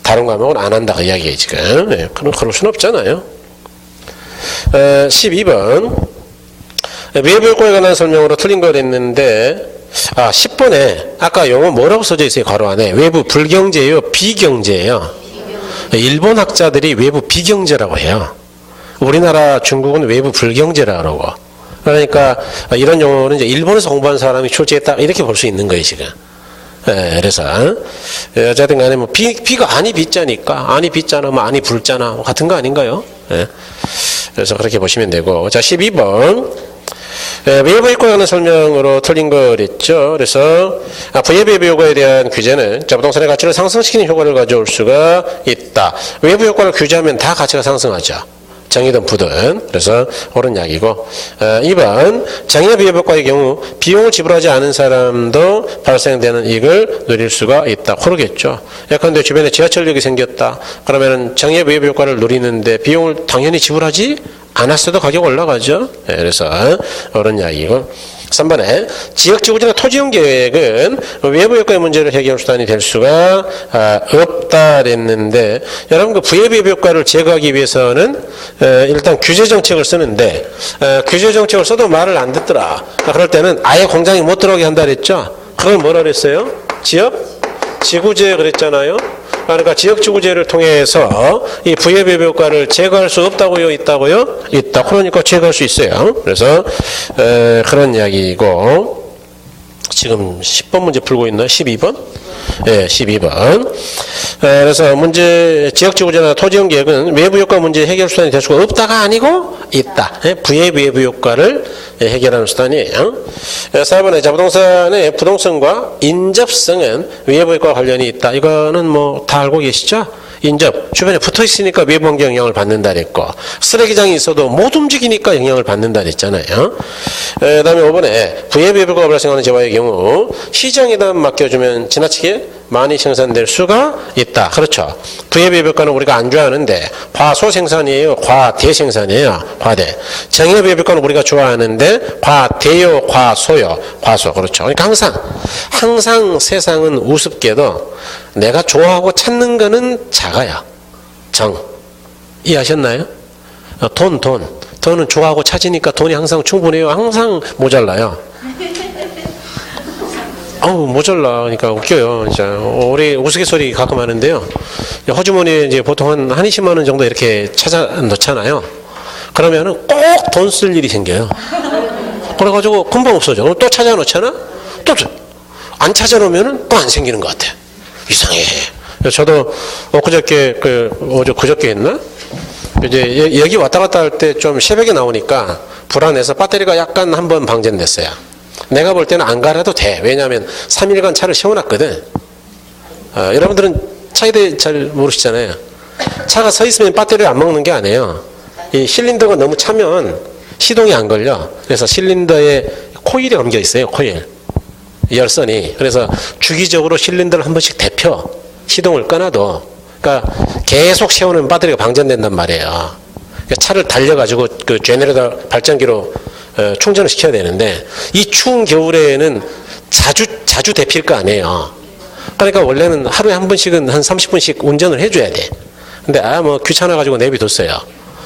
Speaker 1: 다른 과목은 안 한다 그 이야기예요, 지금. 그럴 수는 없잖아요. 12번. 외부 효과에 관한 설명으로 틀린 걸 했는데, 10번에 아까 영어 뭐라고 써져 있어요, 괄호 안에? 외부 불경제예요, 비경제예요? 일본 학자들이 외부 비경제라고 해요. 우리나라 중국은 외부 불경제라고 그러고. 그러니까 이런 용어는 이제 일본에서 공부한 사람이 출제했다 이렇게 볼 수 있는 거예요, 지금. 그래서 어쨌든 간에 뭐 비가 아니 빗자니까 아니 빗자나 뭐 아니 불자나 뭐 같은 거 아닌가요? 그래서 그렇게 보시면 되고. 자, 12번. 외부 효과에 관한 설명으로 틀린 거 그랬죠. 그래서 부예비업 효과에 대한 규제는 부동산의 가치를 상승시키는 효과를 가져올 수가 있다. 외부 효과를 규제하면 다 가치가 상승하죠. 정이든 부든. 그래서 옳은 이야기고. 2번 장애 비업 효과의 경우 비용을 지불하지 않은 사람도 발생되는 이익을 누릴 수가 있다. 그러겠죠. 예컨대 주변에 지하철역이 생겼다. 그러면은 장애 비업 효과를 누리는데 비용을 당연히 지불하지 않았어도 가격 올라가죠. 그래서 옳은 이야기고. 3번에 지역지구제나 토지용 계획은 외부 여건의 문제를 해결 수단이 될 수가 없다 그랬는데, 여러분 그 부예비의 효과를 제거하기 위해서는 일단 규제 정책을 쓰는데, 규제 정책을 써도 말을 안 듣더라. 그럴 때는 아예 공장에 못 들어오게 한다 그랬죠. 그걸 뭐라 그랬어요? 지역지구제 그랬잖아요. 그러니까 지역지구제를 통해서 이 부예비 효과를 제거할 수 없다고요? 있다고요? 있다. 그러니까 제거할 수 있어요. 그래서 그런 이야기이고, 지금 10번 문제 풀고 있나요? 12번? 네, 12번. 그래서 문제, 지역지구제나 토지용 계획은 외부 효과 문제 해결 수단이 될 수가 없다가 아니고 있다. 부예비 효과를 해결하는 수단이에요. 4번에 부동산의 부동성과 인접성은 외부 효과와 관련이 있다. 이거는 뭐 다 알고 계시죠? 인접, 주변에 붙어 있으니까 외부 환경 영향을 받는다 그랬고, 쓰레기장이 있어도 못 움직이니까 영향을 받는다 그랬잖아요. 그 다음에 5번에 부예비 효과가 발생하는 재화의 경우 시장에다 맡겨주면 지나치게 많이 생산될 수가 있다. 그렇죠. 부예비 효과는 우리가 안 좋아하는데 과소 생산이에요? 과대 생산이에요? 과대. 정예비 효과는 우리가 좋아하는데 과대요? 과소요? 과소. 그렇죠. 그러니까 항상 세상은 우습게도 내가 좋아하고 찾는 거는 작아요. 이해하셨나요? 돈은 좋아하고 찾으니까 돈이 항상 충분해요? 항상 모자라요? 모자라. 그러니까 웃겨요. 진짜. 우리 우스갯소리 가끔 하는데요. 호주머니에 이제 보통 한 20만 원 정도 이렇게 찾아 넣잖아요. 그러면은 꼭 돈 쓸 일이 생겨요. 그래가지고 금방 없어져. 그럼 또 찾아 놓잖아? 또 안 찾아 놓으면은 또 안 생기는 것 같아. 이상해. 저도 그저께 했나? 이제 여기 왔다 갔다 할 때 좀 새벽에 나오니까 불안해서 배터리가 약간 한번 방전됐어요. 내가 볼 때는 안 갈아도 돼. 왜냐하면 3일간 차를 세워놨거든. 여러분들은 차에 대해 잘 모르시잖아요. 차가 서 있으면 배터리를 안 먹는 게 아니에요. 이 실린더가 너무 차면 시동이 안 걸려. 그래서 실린더에 코일이 엉겨 있어요. 코일. 열선이. 그래서 주기적으로 실린더를 한 번씩 데펴. 시동을 꺼놔도. 그러니까 계속 세우는 배터리가 방전된단 말이에요. 그러니까 차를 달려가지고 그 제네레이터 발전기로 충전을 시켜야 되는데, 이 추운 겨울에는 자주 데필 거 아니에요. 그러니까 원래는 하루에 한 번씩은 한 30분씩 운전을 해줘야 돼. 근데 뭐 귀찮아가지고 내비뒀어요.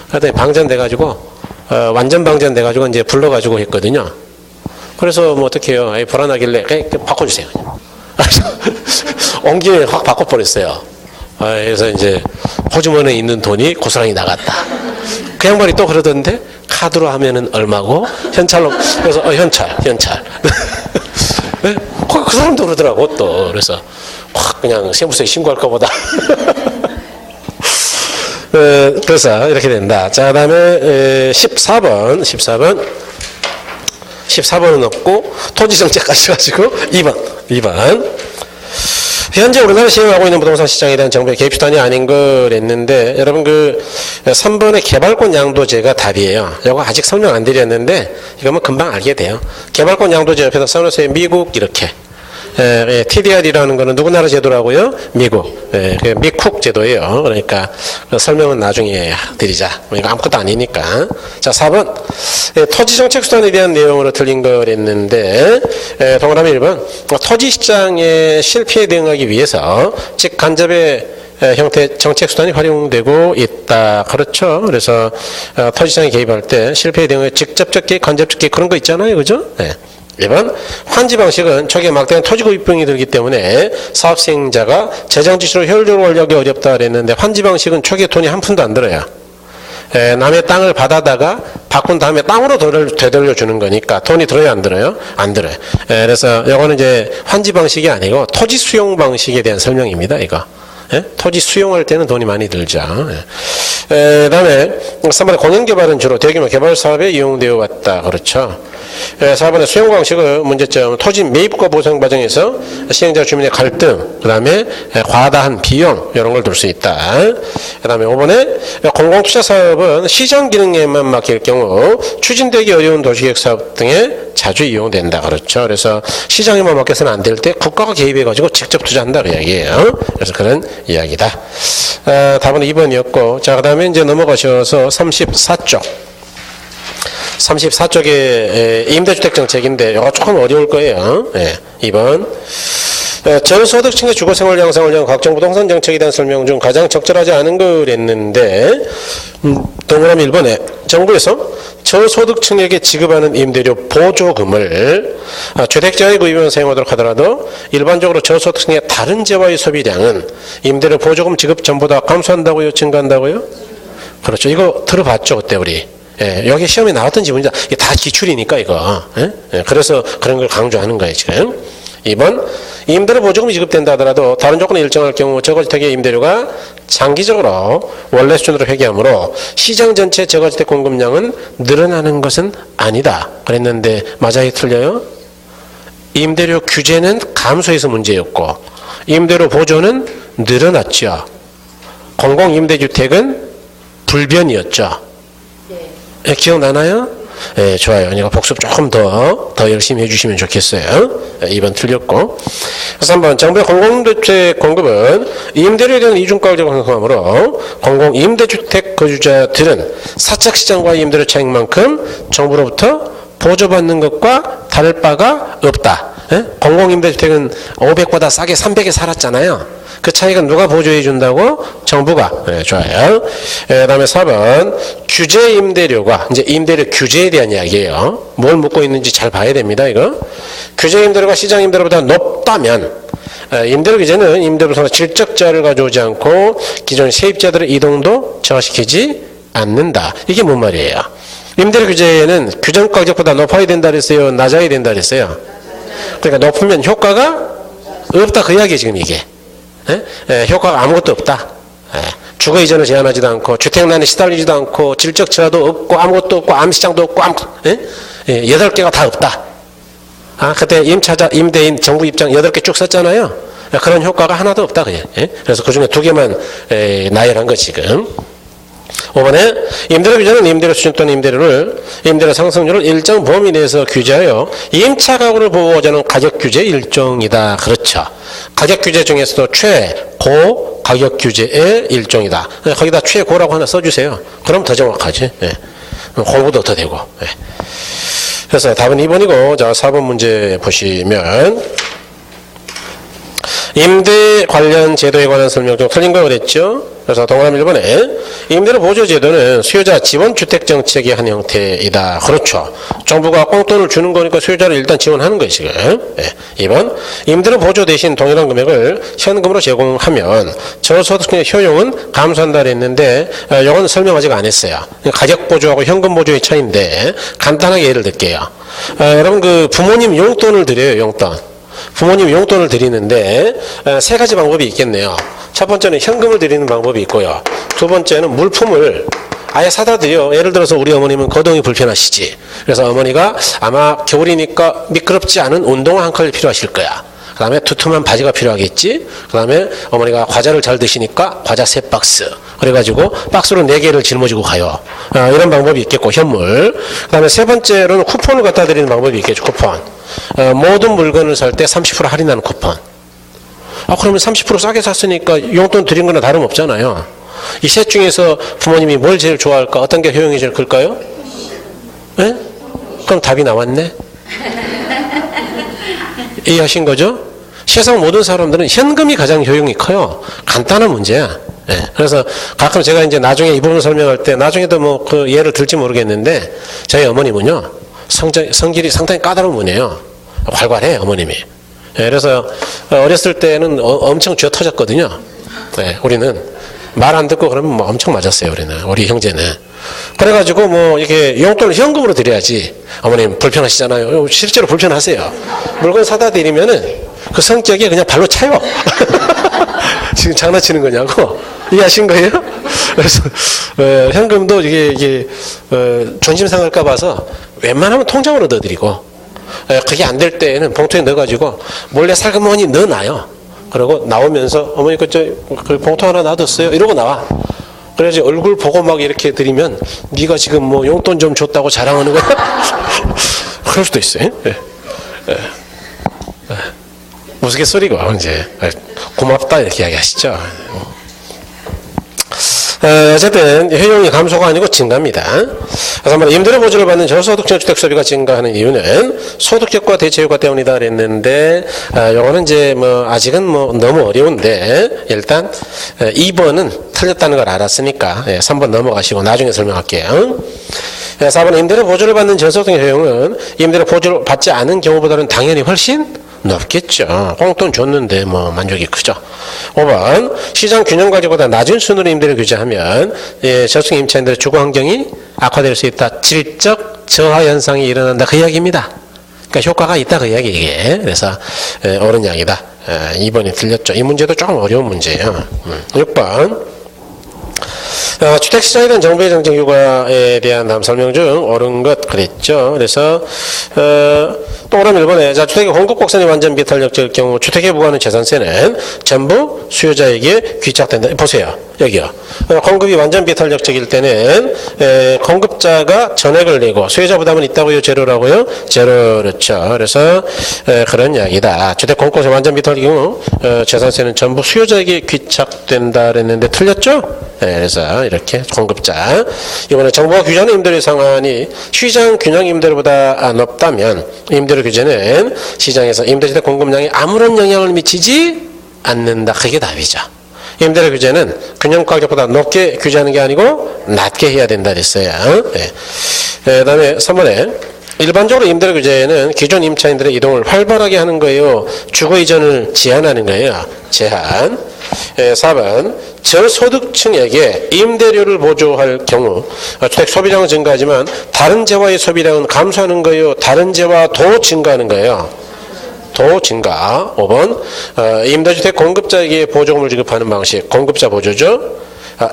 Speaker 1: 그랬더니 방전돼가지고 완전 방전돼가지고 이제 불러가지고 했거든요. 그래서 뭐 어떻게 해요? 불안하길래 바꿔주세요. 온 김에 확 바꿔버렸어요. 그래서 이제 호주머니에 있는 돈이 고스란히 나갔다. 그 양반이 또 그러던데, 카드로 하면은 얼마고 현찰로. 그래서 현찰. 네? 그 사람도 그러더라고 또. 그래서 확 그냥 세무서에 신고할까 보다. 그래서 이렇게 된다. 자, 그다음에 14번은 없고 토지정책까지 가지고 2번. 현재 우리나라 시행하고 있는 부동산 시장에 대한 정부의 개입 수단이 아닌 그랬는데, 여러분 3번의 개발권 양도제가 답이에요. 이거 아직 설명 안 드렸는데 이거면 금방 알게 돼요. 개발권 양도제 옆에서 써놓으세요. 미국 이렇게. TDR이라는 거는 누구 나라 제도라고요? 미국. 미쿡 제도예요. 그러니까 설명은 나중에 드리자. 이거 아무것도 아니니까. 자, 4번. 토지정책 수단에 대한 내용으로 틀린 거랬는데, 동그라미 1번. 토지시장의 실패에 대응하기 위해서 즉 간접의 형태 정책 수단이 활용되고 있다. 그렇죠. 그래서 토지시장에 개입할 때 실패에 대응해 직접적 개입, 간접적 개입 그런 거 있잖아요. 그죠? 네. 1번, 환지 방식은 초기에 막대한 토지 구입 비용이 들기 때문에 사업 시행자가 재정 지출을 효율적으로 하기 어렵다 그랬는데, 환지 방식은 초기에 돈이 한 푼도 안 들어요. 남의 땅을 받아다가 바꾼 다음에 땅으로 되돌려 주는 거니까 돈이 들어요, 안 들어요? 안 들어요. 그래서 이거는 이제 환지 방식이 아니고 토지 수용 방식에 대한 설명입니다. 이거. 토지 수용할 때는 돈이 많이 들죠. 그다음에 3번에 공영개발은 주로 대규모 개발 사업에 이용되어 왔다. 그렇죠. 4번에 수용 방식의 문제점, 토지 매입과 보상 과정에서 시행자 주민의 갈등, 그 다음에 과다한 비용 이런 걸 둘 수 있다. 그 다음에 5번에 공공투자 사업은 시장 기능에만 맡길 경우 추진되기 어려운 도시계획 사업 등에 자주 이용된다. 그렇죠. 그래서 시장에만 맡겨서는 안 될 때 국가가 개입해가지고 직접 투자한다 그 이야기예요. 그래서 그런 이야기다. 답은 2번이었고, 자, 그 다음에 이제 넘어가셔서 34쪽. 34쪽의 임대주택 정책인데 이거 조금 어려울 거예요. 2번. 저소득층의 주거생활 양상을 위한 각종 부동산 정책에 대한 설명 중 가장 적절하지 않은 거랬는데 동그라미 1번에 정부에서 저소득층에게 지급하는 임대료 보조금을 주택자의 구입만 사용하도록 하더라도 일반적으로 저소득층의 다른 재화의 소비량은 임대료 보조금 지급 전보다 감소한다고요? 증가한다고요? 그렇죠. 이거 들어봤죠 그때 우리. 여기 시험에 나왔던 지문이다. 이게 다 기출이니까 이거. 그래서 그런 걸 강조하는 거예요 지금. 2번 임대료 보조금이 지급된다 하더라도 다른 조건이 일정할 경우 저거주택의 임대료가 장기적으로 원래 수준으로 회귀하므로 시장 전체 저거주택 공급량은 늘어나는 것은 아니다 그랬는데 맞아요 틀려요? 임대료 규제는 감소해서 문제였고 임대료 보조는 늘어났죠. 공공임대주택은 불변이었죠. 네, 기억나나요? 네, 좋아요. 그러니까 복습 조금 더 열심히 해주시면 좋겠어요. 2번 틀렸고. 3번 정부의 공공임대주택 공급은 임대료에 대한 이중가격을 형성하므로 공공임대주택 거주자들은 사적시장과의 임대료 차익만큼 정부로부터 보조받는 것과 다를 바가 없다. 공공임대주택은 500보다 싸게 300에 살았잖아요. 그 차이가 누가 보조해 준다고? 정부가. 좋아요. 그다음에 4번 규제 임대료가 이제 임대료 규제에 대한 이야기예요. 뭘 묻고 있는지 잘 봐야 됩니다. 이거 규제 임대료가 시장 임대료보다 높다면 임대료 규제는 임대료소나 질적자를 가져오지 않고 기존 세입자들의 이동도 저하시키지 않는다. 이게 뭔 말이에요? 임대료 규제는 규정 가격보다 높아야 된다 그랬어요? 낮아야 된다 그랬어요? 그러니까 높으면 효과가 없다 그 이야기예요 지금 이게. 효과가 아무것도 없다. 주거 이전을 제한하지도 않고 주택난에 시달리지도 않고 질적 저하도 없고 아무것도 없고 암시장도 없고 8개가 다 없다. 그때 임대인 정부 입장 8개 쭉 썼잖아요. 그런 효과가 하나도 없다 그냥. 그래서 그중에 2개만 나열한 거 지금. 5번에 임대료 규제는 임대료 수준 또는 임대료 상승률을 일정 범위 내에서 규제하여 임차 가구를 보호하자 하는 가격 규제 일종이다. 그렇죠. 가격 규제 중에서도 최고 가격 규제의 일종이다. 거기다 최고라고 하나 써주세요. 그럼 더 정확하지. 공부도 더 되고. 그래서 답은 2번이고 자 4번 문제 보시면 임대 관련 제도에 관한 설명 중 틀린 거 그랬죠? 그래서 동그라미 1번에 임대료 보조 제도는 수요자 지원주택 정책의 한 형태이다. 그렇죠. 정부가 꽁돈을 주는 거니까 수요자를 일단 지원하는 거예요 지금. 2번 임대료 보조 대신 동일한 금액을 현금으로 제공하면 저소득층의 효용은 감소한다 그랬는데 이건 설명 아직 안 했어요. 가격 보조하고 현금 보조의 차이인데 간단하게 예를 들게요. 여러분 그 부모님 용돈을 드려요. 용돈. 부모님 용돈을 드리는데 3가지 방법이 있겠네요. 첫 번째는 현금을 드리는 방법이 있고요. 두 번째는 물품을 아예 사다 드려. 예를 들어서 우리 어머님은 거동이 불편하시지. 그래서 어머니가 아마 겨울이니까 미끄럽지 않은 운동화 한 컬 필요하실 거야. 그 다음에 두툼한 바지가 필요하겠지. 그 다음에 어머니가 과자를 잘 드시니까 과자 3박스. 그래가지고 박스로 4개를 짊어지고 가요. 이런 방법이 있겠고 현물. 그 다음에 세 번째로는 쿠폰을 갖다 드리는 방법이 있겠죠. 쿠폰. 모든 물건을 살 때 30% 할인하는 쿠폰. 그러면 30% 싸게 샀으니까 용돈 드린 거나 다름없잖아요. 이 셋 중에서 부모님이 뭘 제일 좋아할까? 어떤 게 효용이 제일 클까요? 네? 그럼 답이 나왔네. 이해하신 거죠? 세상 모든 사람들은 현금이 가장 효용이 커요. 간단한 문제야. 네. 그래서 가끔 제가 이제 나중에 이 부분 설명할 때 나중에도 뭐 그 예를 들지 모르겠는데 저희 어머님은요 성질이 상당히 까다로운 분이에요. 활발해 어머님이. 네. 그래서 어렸을 때는 엄청 쥐어 터졌거든요. 네. 우리는 말 안 듣고 그러면 뭐 엄청 맞았어요. 우리 형제는. 그래가지고 뭐 이렇게 용돈을 현금으로 드려야지. 어머님 불편하시잖아요. 실제로 불편하세요. 물건 사다 드리면은 그 성격이 그냥 발로 차요. 지금 장난치는 거냐고 이해하신 거예요? 그래서 현금도 이게 존심 상할까 봐서 웬만하면 통장으로 넣어드리고 그게 안 될 때에는 봉투에 넣어가지고 몰래 살금머니 넣어놔요. 그리고 나오면서 어머니 그 봉투 하나 놔뒀어요. 이러고 나와. 그래야지 얼굴 보고 막 이렇게 드리면 네가 지금 뭐 용돈 좀 줬다고 자랑하는 거야? 그럴 수도 있어요. 우스갯소리고 이제 고맙다 이렇게 이야기하시죠. 어쨌든 효용이 감소가 아니고 증가입니다. 그래서 한번 임대료 보조를 받는 저소득층 주택 소비가 증가하는 이유는 소득효과 대체 효과 때문이다 그랬는데 요거는 이제 뭐 아직은 뭐 너무 어려운데 일단 2번은 틀렸다는 걸 알았으니까 3번 넘어가시고 나중에 설명할게요. 4번 임대료 보조를 받는 저소득층 효용은 임대료 보조를 받지 않은 경우보다는 당연히 훨씬 높겠죠. 꽁돈 줬는데 뭐 만족이 크죠. 5번 시장 균형 가격보다 낮은 순으로 임대를 규제하면 저소득 임차인들의 주거 환경이 악화될 수 있다. 질적 저하 현상이 일어난다. 그 이야기입니다. 그러니까 효과가 있다 그 이야기 이게. 그래서 옳은 이야기다. 2번이 틀렸죠. 이 문제도 조금 어려운 문제예요. 6번 주택시장에 대한 정부의 정책 효과에 대한 설명 중 옳은 것 그랬죠. 그래서 또 그럼 1번에 주택의 공급 곡선이 완전 비탄력적일 경우 주택에 부과하는 재산세는 전부 수요자에게 귀착된다. 보세요. 여기요. 공급이 완전 비탄력적일 때는 공급자가 전액을 내고 수요자 부담은 있다고요? 제로라고요? 제로. 그렇죠. 그래서 그런 이야기다. 주택 공급이 완전 비탄력일 경우 재산세는 전부 수요자에게 귀착된다 그랬는데 틀렸죠? 그래서 이렇게 공급자. 이번에 정부가 규제하는 임대료 상한이 시장 균형 임대료보다 높다면 임대료 규제는 시장에서 임대주택 공급량에 아무런 영향을 미치지 않는다. 그게 답이죠. 임대료 규제는 균형 가격보다 높게 규제하는 게 아니고 낮게 해야 된다 그랬어요. 그다음에 3번에 일반적으로 임대료 규제는 기존 임차인들의 이동을 활발하게 하는 거예요. 주거 이전을 제한하는 거예요. 제한. 4번 저소득층에게 임대료를 보조할 경우 주택 소비량은 증가하지만 다른 재화의 소비량은 감소하는 거예요. 다른 재화도 증가하는 거예요. 도 증가. 5번 임대주택 공급자에게 보조금을 지급하는 방식. 공급자 보조죠.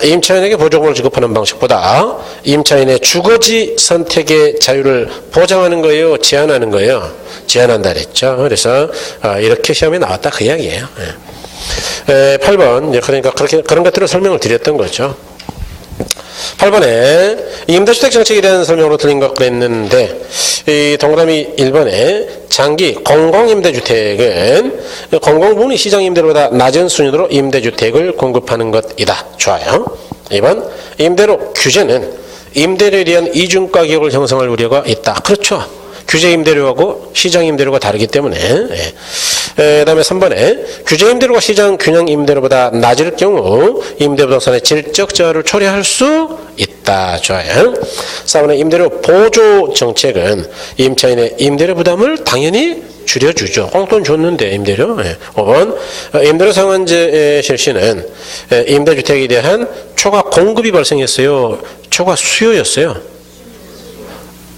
Speaker 1: 임차인에게 보조금을 지급하는 방식보다 임차인의 주거지 선택의 자유를 보장하는 거예요. 제한하는 거예요. 제한한다 그랬죠. 그래서 이렇게 시험에 나왔다 그 이야기예요. 8번 그러니까 그런 것들을 설명을 드렸던 거죠. 8번에 임대주택 정책에 대한 설명으로 틀린 것 그랬는데 이 동그라미 1번에 장기 공공임대주택은 공공분이 시장임대료보다 낮은 수준으로 임대주택을 공급하는 것이다. 좋아요. 2번 임대료 규제는 임대료에 대한 이중가격을 형성할 우려가 있다. 그렇죠. 규제 임대료하고 시장 임대료가 다르기 때문에. 그다음에 3번에 규제 임대료가 시장 균형 임대료보다 낮을 경우 임대부동산의 질적 저하를 초래할 수 있다. 좋아요. 4번에 임대료 보조 정책은 임차인의 임대료 부담을 당연히 줄여주죠. 꽁돈 줬는데 임대료. 5번 임대료 상한제 실시는 임대주택에 대한 초과 공급이 발생했어요. 초과 수요였어요.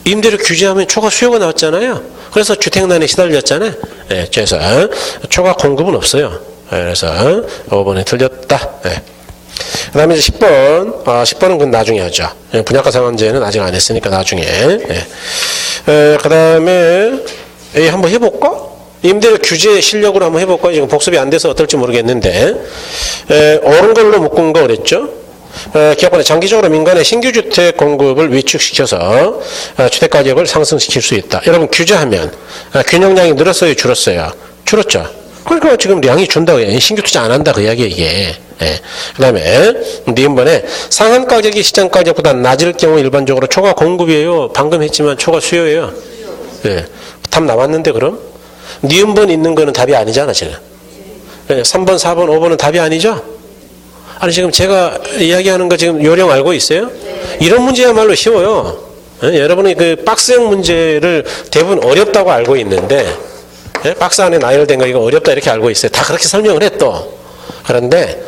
Speaker 1: 임대료 규제하면 초과 수요가 나왔잖아요. 그래서 주택난에 시달렸잖아요. 그래서 초과 공급은 없어요. 그래서 5번에 틀렸다. 그 다음에 이제 10번. 10번은 그건 나중에 하죠. 분양가 상한제는 아직 안 했으니까 나중에. 그 다음에 한번 해볼까? 임대료 규제 실력으로 한번 해볼까? 지금 복습이 안 돼서 어떨지 모르겠는데. 옳은 걸로 묶은 거 그랬죠? 기업간에 장기적으로 민간의 신규 주택 공급을 위축시켜서 주택 가격을 상승시킬 수 있다. 여러분 규제하면 균형량이 늘었어요, 줄었어요? 줄었죠. 그러니까 지금 량이 준다고 해요. 신규 투자 안 한다 그 이야기예요 이게. 그 다음에 니은번에 상한 가격이 시장 가격보다 낮을 경우 일반적으로 초과 공급이에요. 방금 했지만 초과 수요예요. 답 나왔는데 그럼? 니은번 있는 거는 답이 아니잖아 지금. 3번, 4번, 5번은 답이 아니죠? 아니 지금 제가 이야기하는 거 지금 요령 알고 있어요? 이런 문제야말로 쉬워요. 여러분이 그 박스형 문제를 대부분 어렵다고 알고 있는데 박스 안에 나열된 거 이거 어렵다 이렇게 알고 있어요. 다 그렇게 설명을 해 또. 그런데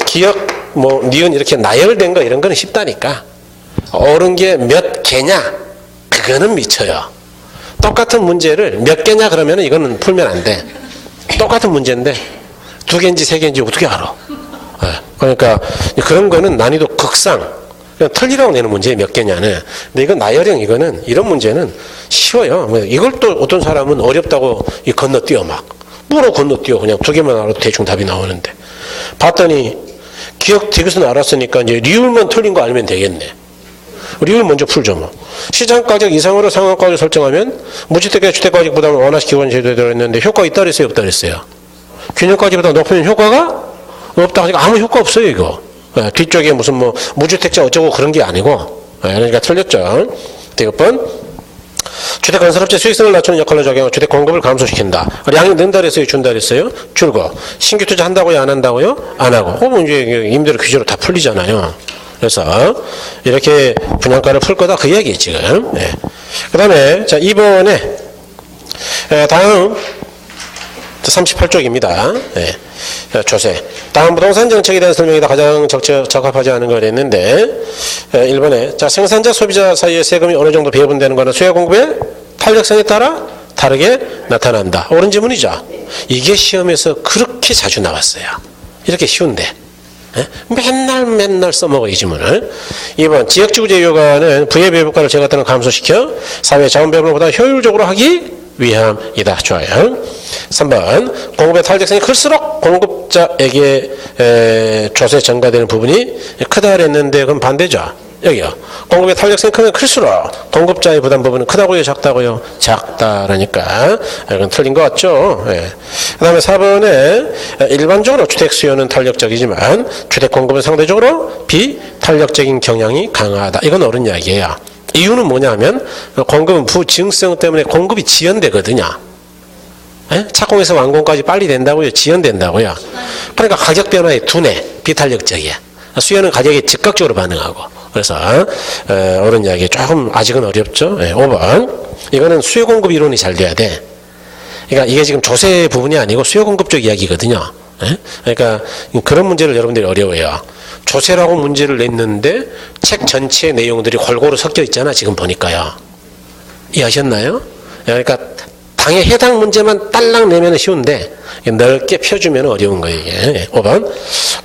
Speaker 1: 기억 뭐 니은 이렇게 나열된 거 이런 거는 쉽다니까. 옳은 게 몇 개냐? 그거는 미쳐요. 똑같은 문제를 몇 개냐 그러면 이거는 풀면 안 돼. 똑같은 문제인데 2개인지 3개인지 어떻게 알아? 그러니까 그런 거는 난이도 극상. 그냥 틀리라고 내는 문제 몇 개냐는. 근데 이건 나열형 이거는 이런 문제는 쉬워요. 이걸 또 어떤 사람은 어렵다고 건너뛰어 막. 뭐로 건너뛰어 그냥 2개만 알아도 대충 답이 나오는데. 봤더니 기억 되겠으면 알았으니까 이제 리을만 틀린 거 알면 되겠네. 리을 먼저 풀죠 뭐. 시장 가격 이상으로 상한 가격을 설정하면 무주택의 주택 가격 부담을 완화시키고 제도에 들어있는데 효과 있다 그랬어요, 없다 그랬어요? 균형 가격보다 높으면 효과가 없다 하니까 아무 효과 없어요 이거. 뒤쪽에 무슨 뭐 무주택자 어쩌고 그런 게 아니고 그러니까 틀렸죠. 디귿번 주택 건설업체 수익성을 낮추는 역할을 적용하고 주택 공급을 감소시킨다. 양이 는다 그랬어요? 준다 그랬어요? 줄고. 신규 투자 한다고요? 안 한다고요? 안 하고. 혹은 이제 임대료 규제로 다 풀리잖아요. 그래서 이렇게 분양가를 풀 거다 그 얘기 지금. 네. 그 다음에 자 2번에 다음 38쪽입니다. 네. 조세. 다음 부동산 정책에 대한 설명이다. 가장 적합하지 않은 거랬는데 1번에 자 생산자 소비자 사이의 세금이 어느 정도 배분되는 거는 수요 공급의 탄력성에 따라 다르게 나타난다. 옳은 지문이죠. 이게 시험에서 그렇게 자주 나왔어요. 이렇게 쉬운데 맨날 써먹어 이 지문을. 2번 지역지구제 요구는 부의 배분가를 제각각으로 감소시켜 사회 자원 배분을 보다 효율적으로 하기 위함이다. 좋아요. 3번 공급의 탄력성이 클수록 공급자에게 조세 전가되는 부분이 크다 그랬는데 그럼 반대죠. 여기요. 공급의 탄력성이 크면 클수록 공급자의 부담 부분은 크다고요? 작다고요? 작다. 그러니까 이건 틀린 것 같죠. 예. 그 다음에 4번에 일반적으로 주택 수요는 탄력적이지만 주택 공급은 상대적으로 비탄력적인 경향이 강하다. 이건 옳은 이야기예요. 이유는 뭐냐면 공급은 부증성 때문에 공급이 지연되거든요. 에? 착공에서 완공까지 빨리 된다고요? 지연된다고요? 그러니까 가격 변화의 두뇌, 비탄력적이야. 수요는 가격에 즉각적으로 반응하고. 그래서 옳은 이야기 조금 아직은 어렵죠. 5번 이거는 수요 공급 이론이 잘 돼야 돼. 그러니까 이게 지금 조세 부분이 아니고 수요 공급 쪽 이야기거든요. 에? 그러니까 그런 문제를 여러분들이 어려워요. 조세라고 문제를 냈는데 책 전체의 내용들이 골고루 섞여 있잖아. 지금 보니까요. 이해하셨나요? 그러니까 당에 해당 문제만 딸랑 내면 쉬운데 넓게 펴주면 어려운 거예요. 이게. 5번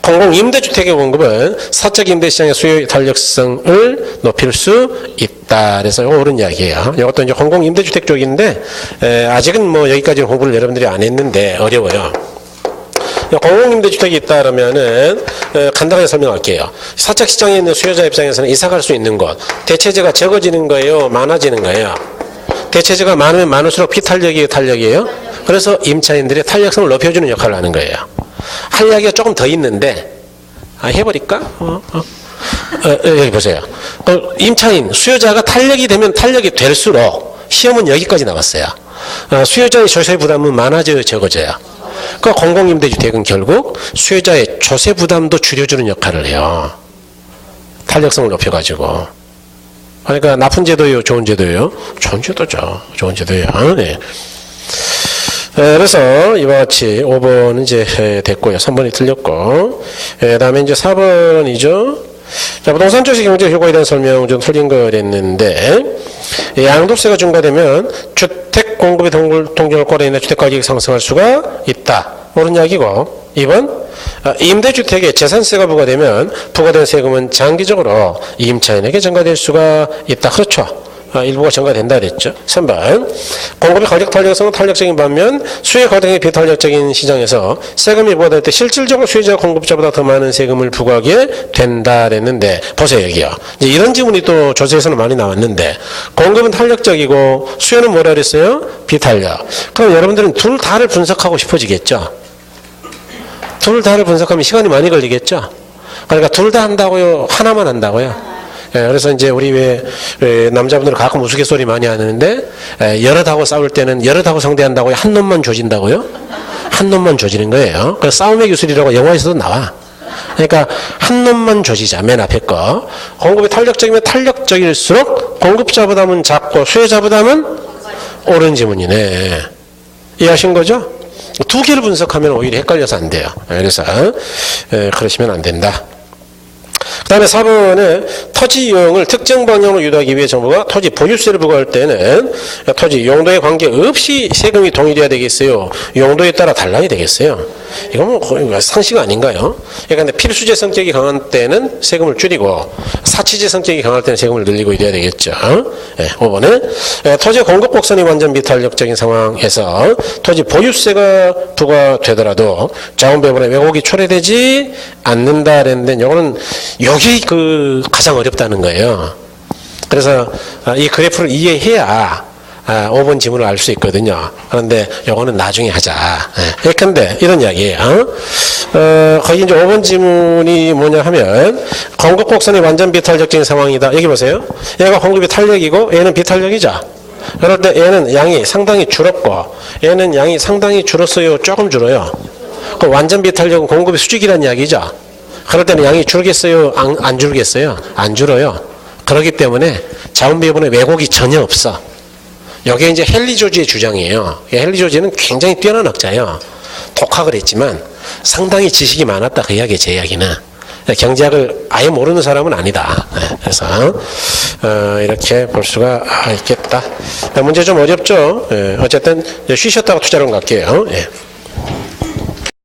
Speaker 1: 공공임대주택의 공급은 사적 임대시장의 수요 탄력성을 높일 수 있다. 그래서 옳은 이야기예요. 이것도 이제 공공임대주택 쪽인데 아직은 뭐 여기까지는 공부를 여러분들이 안 했는데 어려워요. 공공임대주택이 있다 그러면은 간단하게 설명할게요. 사적 시장에 있는 수요자 입장에서는 이사갈 수 있는 곳, 대체재가 적어지는 거예요, 많아지는 거예요? 대체재가 많으면 많을수록 비탄력이에요, 탄력이에요? 그래서 임차인들의 탄력성을 높여주는 역할을 하는 거예요. 할 이야기가 조금 더 있는데 해버릴까? 여기 보세요. 임차인, 수요자가 탄력이 되면 탄력이 될수록 시험은 여기까지 나왔어요. 수요자의 조세 부담은 많아져요, 적어져요? 그 공공임대주택은 결국 수요자의 조세 부담도 줄여주는 역할을 해요. 탄력성을 높여가지고. 그러니까 나쁜 제도예요, 좋은 제도예요? 좋은 제도죠. 좋은 제도예요. 네. 그래서 이와 같이 5번은 이제 됐고요. 3번이 틀렸고. 그 다음에 이제 4번이죠. 자, 부동산 조세 경제 효과에 대한 설명 좀 틀린 거랬는데, 양도세가 증가되면 주택 공급의 동결과로 인해 주택 가격이 상승할 수가 있다. 옳은 이야기고. 2번, 임대주택에 재산세가 부과되면 부과된 세금은 장기적으로 임차인에게 전가될 수가 있다. 그렇죠. 일부가 전가된다 그랬죠. 3번 공급의 가격 탄력성은 탄력적인 반면 수요 가격의 비탄력적인 시장에서 세금이 부과될 때 실질적으로 수요자 공급자보다 더 많은 세금을 부과하게 된다 그랬는데 보세요 여기요. 이제 이런 지문이 또 조세에서는 많이 나왔는데 공급은 탄력적이고 수요는 뭐라 그랬어요? 비탄력. 그럼 여러분들은 둘 다를 분석하고 싶어지겠죠. 둘 다를 분석하면 시간이 많이 걸리겠죠. 그러니까 둘 다 한다고요? 하나만 한다고요? 그래서 이제 우리 왜 남자분들은 가끔 우스갯소리 많이 하는데 여럿하고 싸울 때는 여럿하고 상대한다고요? 한 놈만 조진다고요? 한 놈만 조지는 거예요. 그래서 싸움의 기술이라고 영화에서도 나와. 그러니까 한 놈만 조지자. 맨 앞에 거. 공급이 탄력적이면 탄력적일수록 공급자 부담은 작고 수요자 부담은 옳은 지문이네. 이해하신 거죠? 두 개를 분석하면 오히려 헷갈려서 안 돼요. 그래서 그러시면 안 된다. 그 다음에 4번에 토지 이용을 특정 방향으로 유도하기 위해 정부가 토지 보유세를 부과할 때는 토지 용도에 관계없이 세금이 동일해야 되겠어요? 용도에 따라 달라야 되겠어요? 이건 뭐 거의 상식 아닌가요? 그러니까 필수재 성격이 강한 때는 세금을 줄이고 사치재 성격이 강할 때는 세금을 늘리고 이래야 되겠죠. 5번에 토지 공급 곡선이 완전 비탄력적인 상황에서 토지 보유세가 부과되더라도 자원 배분의 왜곡이 초래되지 않는다 그랬는데 이거는 여기 가장 어렵다는 거예요. 그래서 이 그래프를 이해해야 5번 지문을 알 수 있거든요. 그런데 요거는 나중에 하자. 예컨대 이런 이야기예요. 거기 이제 5번 지문이 뭐냐 하면 공급 곡선이 완전 비탄력적인 상황이다. 여기 보세요. 얘가 공급이 탄력이고 얘는 비탄력이죠. 그럴 때 얘는 양이 상당히 줄었고 얘는 양이 상당히 줄었어요. 조금 줄어요. 그 완전 비탄력은 공급이 수직이라는 이야기죠. 그럴 때는 양이 줄겠어요? 안 줄겠어요? 안 줄어요. 그렇기 때문에 자원 배분에 왜곡이 전혀 없어. 이게 이제 헨리 조지의 주장이에요. 헨리 조지는 굉장히 뛰어난 학자예요. 독학을 했지만 상당히 지식이 많았다. 그 이야기예요. 제 이야기는. 경제학을 아예 모르는 사람은 아니다. 그래서 이렇게 볼 수가 있겠다. 문제 좀 어렵죠. 어쨌든 쉬셨다가 투자론 갈게요.